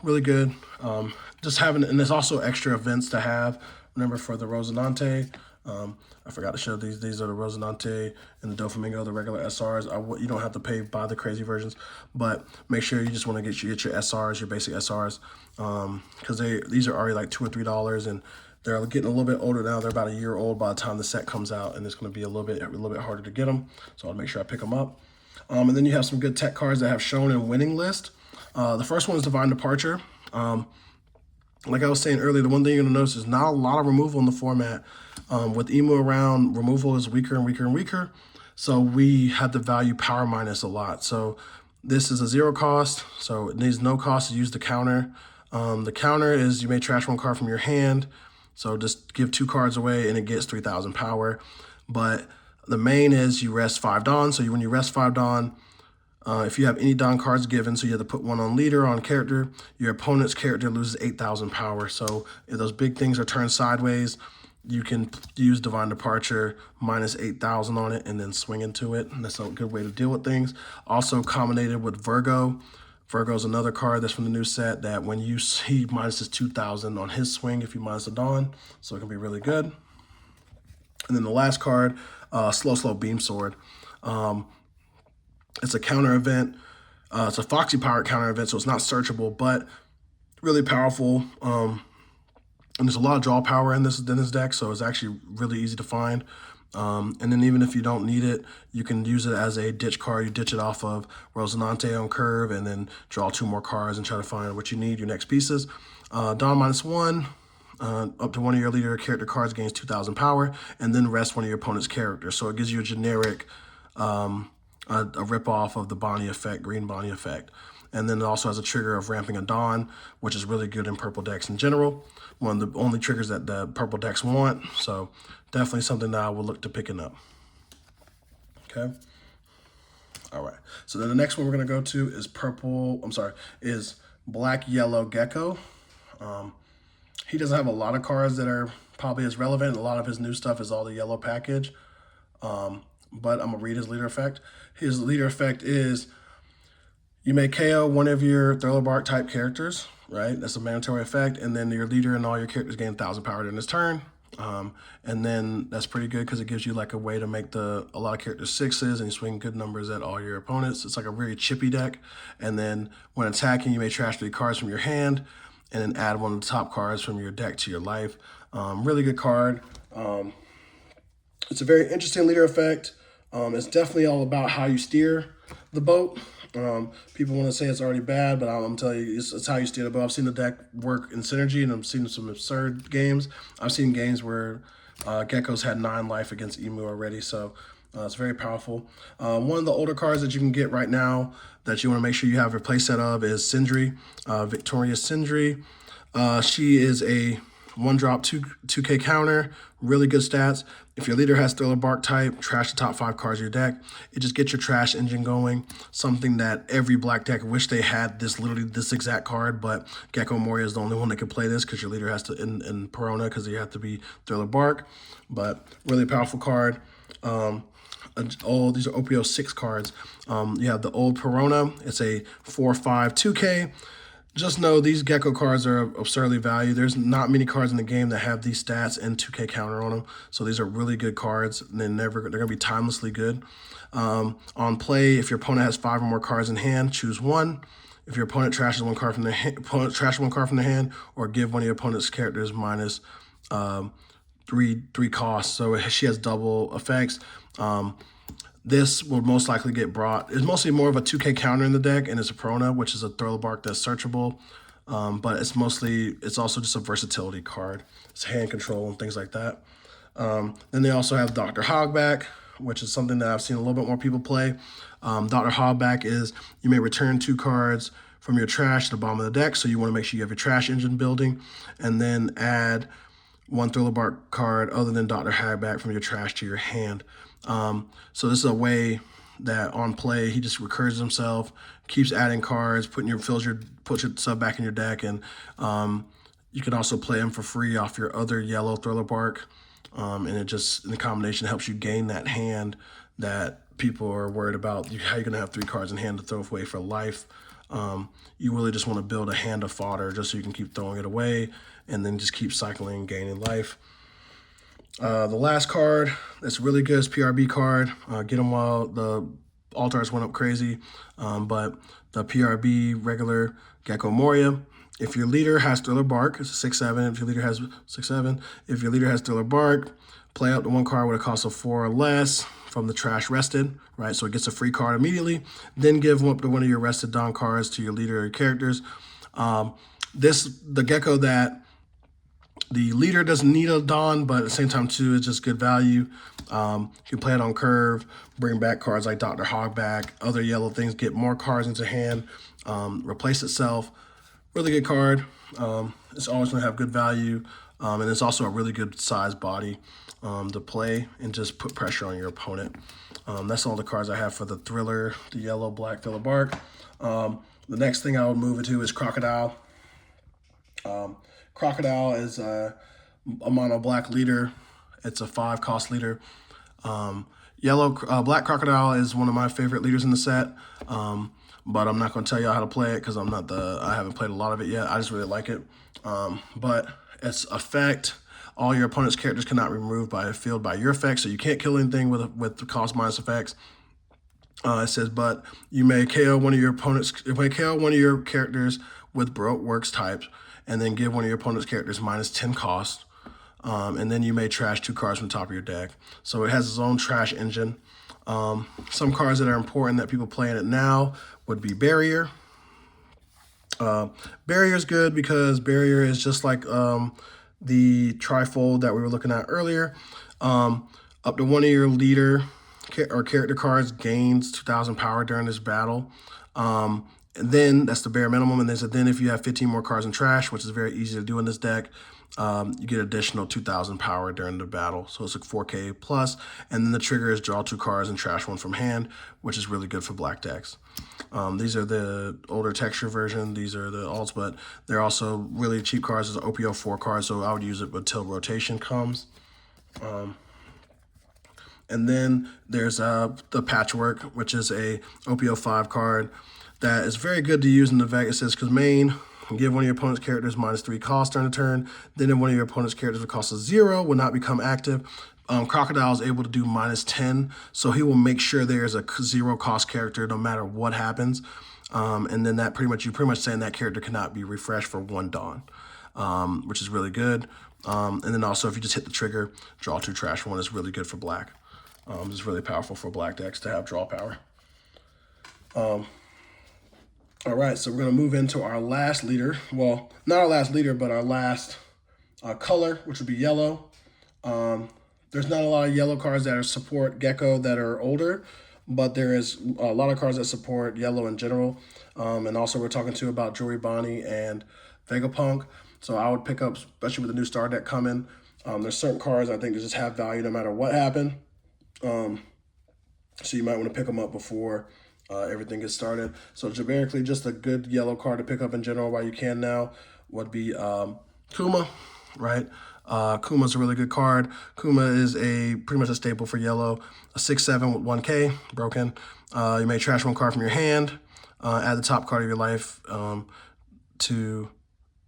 really good. And there's also extra events to have. Remember for the Rosinante, I forgot to show these. These are the Rosinante and the Doflamingo, the regular SRs. You don't have to buy the crazy versions, but make sure you just want to get your SRs, your basic SRs, because these are already like $2 or $3, and they're getting a little bit older now. They're about a year old by the time the set comes out, and it's going to be a little bit harder to get them. So I'll make sure I pick them up. And then you have some good tech cards that have shown in winning list. The first one is Divine Departure. Like I was saying earlier, the one thing you're going to notice is not a lot of removal in the format. With Emu around, removal is weaker and weaker and weaker. So we have to value power minus a lot. So this is a 0 cost, so it needs no cost to use the counter. The counter is you may trash 1 card from your hand. So just give 2 cards away and it gets 3,000 power. But The main is you rest 5 Dawn. So when you rest 5 Dawn, if you have any Dawn cards given, so you have to put one on leader, on character, your opponent's character loses 8,000 power. So if those big things are turned sideways, you can use Divine Departure minus 8,000 on it and then swing into it. And that's a good way to deal with things. Also combinated with Virgo. Virgo is another card that's from the new set that when you see minuses 2,000 on his swing if you minus a Dawn. So it can be really good. And then the last card, Slow Beam Sword. It's a counter event. It's a Foxy powered counter event, so it's not searchable, but really powerful. And there's a lot of draw power in this deck, so it's actually really easy to find. And then even if you don't need it, you can use it as a ditch card. You ditch it off of Rosinante on curve and then draw 2 more cards and try to find what you need, your next pieces. Dawn -1, up to one of your leader character cards gains 2,000 power, and then rest one of your opponent's characters. So it gives you a generic a rip-off of the Bonnie effect, green Bonnie effect. And then it also has a trigger of ramping a Dawn, which is really good in purple decks in general. One of the only triggers that the purple decks want. So definitely something that I will look to picking up. Okay. All right. So then the next one we're going to go to is is black yellow gecko. He doesn't have a lot of cards that are probably as relevant. A lot of his new stuff is all the yellow package. But I'm going to read his leader effect. His leader effect is you may KO one of your Thriller Bark type characters, right? That's a mandatory effect. And then your leader and all your characters gain 1,000 power during this turn. And then that's pretty good because it gives you like a way to make a lot of characters 6s and you swing good numbers at all your opponents. It's like a very chippy deck. And then when attacking, you may trash 3 cards from your hand and then add one of the top cards from your deck to your life. Really good card. It's a very interesting leader effect. It's definitely all about how you steer the boat. People want to say it's already bad, but I'm telling you, it's how you steer the boat. I've seen the deck work in synergy, and I've seen some absurd games. I've seen games where Geckos had 9 life against Emu already, so it's very powerful. One of the older cards that you can get right now that you want to make sure you have your playset of is Sindri, Victoria Sindri. She is a 1-drop 2K counter, really good stats. If your leader has Thriller Bark type, trash the top 5 cards of your deck. It just gets your trash engine going. Something that every black deck wish they had literally this exact card, but Gecko Moria is the only one that can play this because your leader has to, in Perona, because you have to be Thriller Bark. But really powerful card. These are OP06 cards. You have the old Perona. It's a 4/5 2K. Just know these Gecko cards are absurdly valued. There's not many cards in the game that have these stats and 2K counter on them. So these are really good cards. And they're going to be timelessly good. On play, if your opponent has 5 or more cards in hand, choose one. If your opponent trashes one card from their hand, or give one of your opponent's characters minus 3 costs. So she has double effects. This will most likely get brought. It's mostly more of a 2K counter in the deck, and it's a Perona, which is a Thriller Bark that's searchable. But it's also just a versatility card. It's hand control and things like that. Then they also have Dr. Hogback, which is something that I've seen a little bit more people play. Dr. Hogback is you may return 2 cards from your trash to the bottom of the deck, so you want to make sure you have your trash engine building, and then add 1 Thriller Bark card other than Dr. Hogback from your trash to your hand. So this is a way that on play, he just recurs himself, keeps adding cards, puts your sub back in your deck, and you can also play him for free off your other yellow Thriller Bark. And it just, in the combination, helps you gain that hand that people are worried about. How you're going to have 3 cards in hand to throw away for life. You really just want to build a hand of fodder just so you can keep throwing it away and then just keep cycling and gaining life. The last card that's really good is PRB card. Get them while the altars went up crazy. But the PRB regular Gecko Moria. If your leader has Thriller Bark, it's a 6/7. If your leader has 6/7, if your leader has Thriller Bark, play out the 1 card with a cost of 4 or less from the trash rested, right? So it gets a free card immediately. Then give one up to one of your rested Dawn cards to your leader or your characters. The Gecko that the leader doesn't need a Dawn, but at the same time, too, it's just good value. You can play it on curve, bring back cards like Dr. Hogback, other yellow things, get more cards into hand, replace itself. Really good card. It's always going to have good value. And it's also a really good size body to play and just put pressure on your opponent. That's all the cards I have for the Thriller, the yellow, black Thriller Bark. The next thing I would move into is Crocodile. Crocodile is a mono black leader. It's a 5 cost leader. Black Crocodile is one of my favorite leaders in the set. But I'm not going to tell you how to play it because I haven't played a lot of it yet. I just really like it. But its effect, all your opponent's characters cannot be removed by a field by your effect, so you can't kill anything with the cost minus effects. It says, but you may KO one of your characters with Baroque Works types, and then give one of your opponent's characters minus 10 cost. And then you may trash 2 cards from the top of your deck. So it has its own trash engine. Some cards that are important that people play in it now would be Barrier. Barrier is good because Barrier is just like the trifold that we were looking at earlier. Up to one of your leader or character cards gains 2,000 power during this battle. And then that's the bare minimum. And then if you have 15 more cards in trash, which is very easy to do in this deck, you get additional 2,000 power during the battle. So it's like 4K plus. And then the trigger is draw 2 cards and trash 1 from hand, which is really good for black decks. These are the older texture version. These are the alts, but they're also really cheap cards. It's an OP04 card, so I would use it until rotation comes. And then there's the Patchwork, which is a OP05 card that is very good to use in the deck. It says, because main, give one of your opponent's characters minus 3 cost during the turn. Then if one of your opponent's characters with cost of 0 will not become active. Crocodile is able to do minus 10, so he will make sure there's a 0 cost character no matter what happens. And then that you're pretty much saying that character cannot be refreshed for 1 dawn, which is really good. And then also if you just hit the trigger, draw 2 trash 1 is really good for black. It's really powerful for black decks to have draw power. All right, so we're going to move into our last leader. Well, not our last leader, but our last color, which would be yellow. There's not a lot of yellow cards that support Gecko that are older, but there is a lot of cards that support yellow in general. And also we're talking to about Joey Bonnie and Vegapunk. So I would pick up, especially with the new star deck coming. There's certain cards I think that just have value no matter what happened. So you might want to pick them up before everything gets started. So generically, just a good yellow card to pick up in general while you can now would be Kuma, right? Kuma's a really good card. Kuma is pretty much a staple for yellow. A 6/7 with 1K, broken. You may trash 1 card from your hand, add the top card of your life to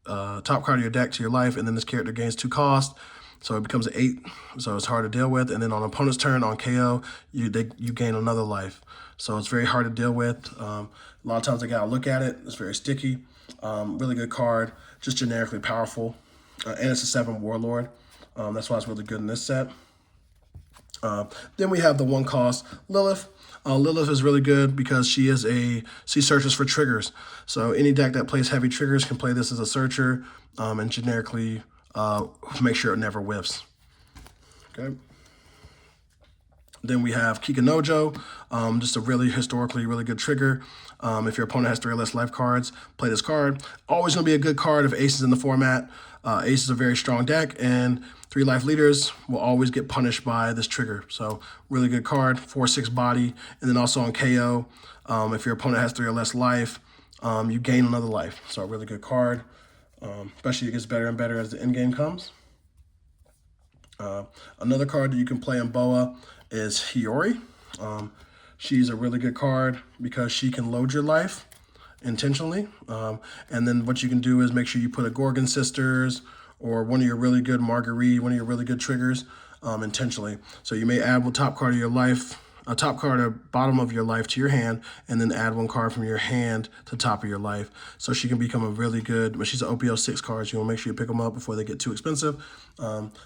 top card of your deck to your life, and then this character gains 2 cost. So it becomes an 8, so it's hard to deal with. And then on opponent's turn, on KO, you gain another life. So it's very hard to deal with. A lot of times I gotta look at it. It's very sticky. Really good card, just generically powerful. And it's a 7 Warlord. That's why it's really good in this set. Then we have the 1 cost Lilith. Lilith is really good because she searches for triggers. So any deck that plays heavy triggers can play this as a searcher and generically make sure it never whiffs. Okay. Then we have Kikanojo, just a really historically really good trigger. If your opponent has 3 or less life cards, play this card. Always going to be a good card if Ace is in the format. Ace is a very strong deck, and 3 life leaders will always get punished by this trigger. So really good card, 4/6 body. And then also on KO, if your opponent has 3 or less life, you gain another life. So a really good card. Especially it gets better and better as the end game comes. Another card that you can play in Boa is Hiyori. She's a really good card because she can load your life intentionally. And then what you can do is make sure you put a Gorgon Sisters or one of your really good Marguerite, one of your really good triggers intentionally. So you may add one top card of your life, a top card or bottom of your life to your hand, and then add 1 card from your hand to top of your life. So she can become a really good, but she's an OP06 card, so you want to make sure you pick them up before they get too expensive.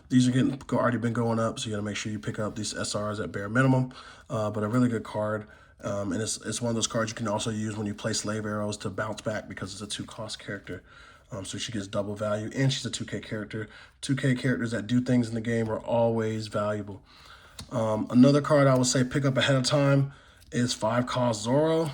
These are already been going up, so you got to make sure you pick up these SRs at bare minimum. But a really good card. And it's one of those cards you can also use when you play Slave Arrows to bounce back because it's a 2 cost character. So she gets double value, and she's a 2K character. 2K characters that do things in the game are always valuable. Another card I would say pick up ahead of time is 5 cost Zoro.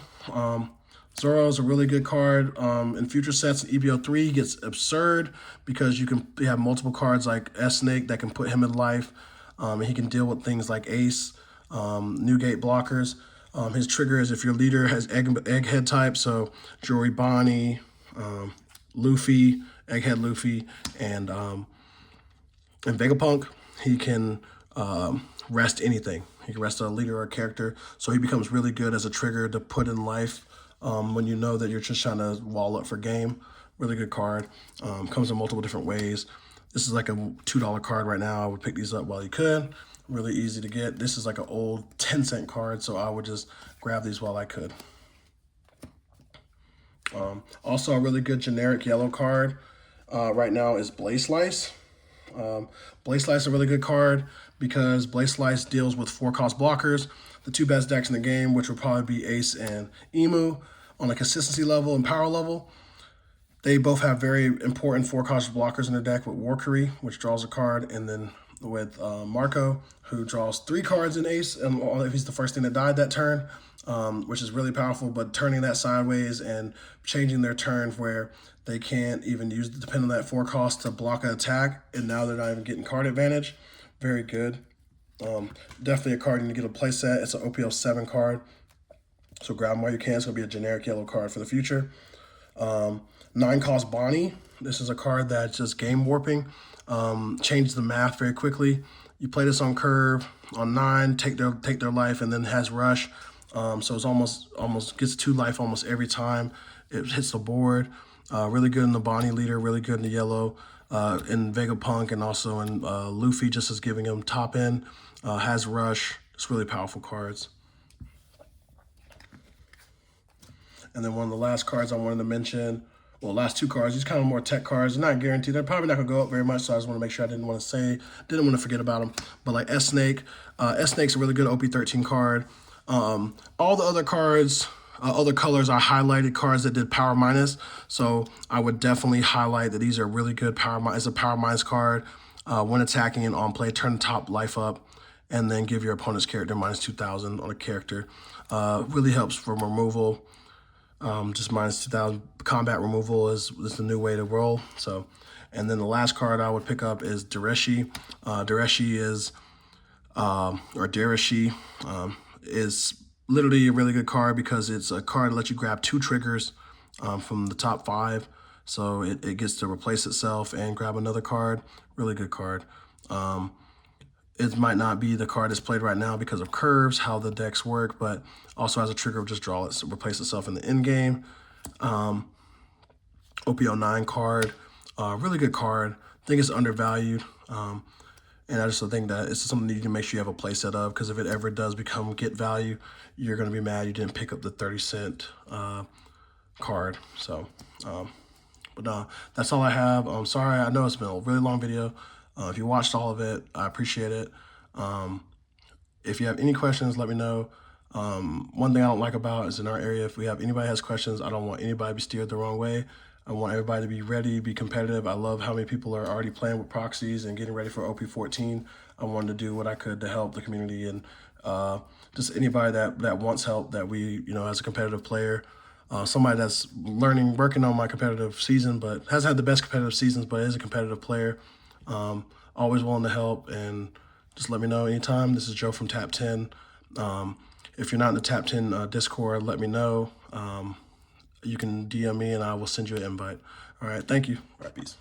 Zoro's a really good card. In future sets, eb04 gets absurd because you have multiple cards like S-Snake that can put him in life. And he can deal with things like Ace, Newgate blockers. His trigger is if your leader has egghead type, so Jory Bonnie, Luffy, Egghead Luffy, and Vegapunk, he can rest anything. He can rest a leader or a character, so he becomes really good as a trigger to put in life when you know that you're just trying to wall up for game. Really good card. Comes in multiple different ways. This is like a $2 card right now. I would pick these up while you could. Really easy to get. This is like an old 10-cent card, so I would just grab these while I could. Also, a really good generic yellow card right now is Blaze Slice. Blaze Slice is a really good card because Blaze Slice deals with 4-cost blockers. The 2 best decks in the game, which would probably be Ace and Emu, on a consistency level and power level. They both have very important 4-cost blockers in their deck with Warkery, which draws a card, and then with Marco, who draws 3 cards in Ace, and if he's the first thing that died that turn, which is really powerful. But turning that sideways and changing their turns where they can't even depend on that 4-cost to block an attack, and now they're not even getting card advantage. Very good. Definitely a card you need to get a play set. It's an OP07 card, so grab them while you can. It's going to be a generic yellow card for the future. 9-cost Bonnie. This is a card that's just game warping. Changes the math very quickly. You play this on curve, on 9, take their life, and then has rush. So it's almost gets 2 life almost every time it hits the board. Really good in the Bonnie leader, really good in the yellow, in Vegapunk, and also in Luffy, just as giving him top end. Has rush. It's really powerful cards. And then one of the last cards I wanted to mention, well, last 2 cards, these kind of more tech cards. They're not guaranteed. They're probably not going to go up very much, so I just want to make sure I didn't want to forget about them. But like S-Snake. S-Snake's a really good OP13 card. All the other cards, other colors are highlighted cards that did power minus. So I would definitely highlight that these are really good power minus. It's a power minus card. When attacking and on play, turn the top life up, and then give your opponent's character minus 2,000 on a character. Really helps from removal. Just minus 2,000 combat removal is the new way to roll. So, and then the last card I would pick up is Darashi. Darashi is literally a really good card because it's a card that lets you grab 2 triggers from the top 5. So it gets to replace itself and grab another card. Really good card. It might not be the card that's played right now because of curves, how the decks work, but also has a trigger of just draw it, so replace itself in the end game. OP09 card, really good card. I think it's undervalued. And I just think that it's something that you can make sure you have a play set of, because if it ever does become get value, you're going to be mad you didn't pick up the 30-cent card. So, but that's all I have. I'm sorry, I know it's been a really long video. If you watched all of it, I appreciate it. If you have any questions, let me know. One thing I don't like about is in our area, if anybody has questions, I don't want anybody to be steered the wrong way. I want everybody to be ready, be competitive. I love how many people are already playing with proxies and getting ready for OP14. I wanted to do what I could to help the community, and just anybody that wants help, that we, as a competitive player, somebody that's working on my competitive season, but hasn't had the best competitive seasons, but is a competitive player. Always willing to help, and just let me know anytime. This is Joe from Tap 10. If you're not in the Tap 10 Discord, let me know. You can DM me and I will send you an invite. All right, thank you. All right, peace.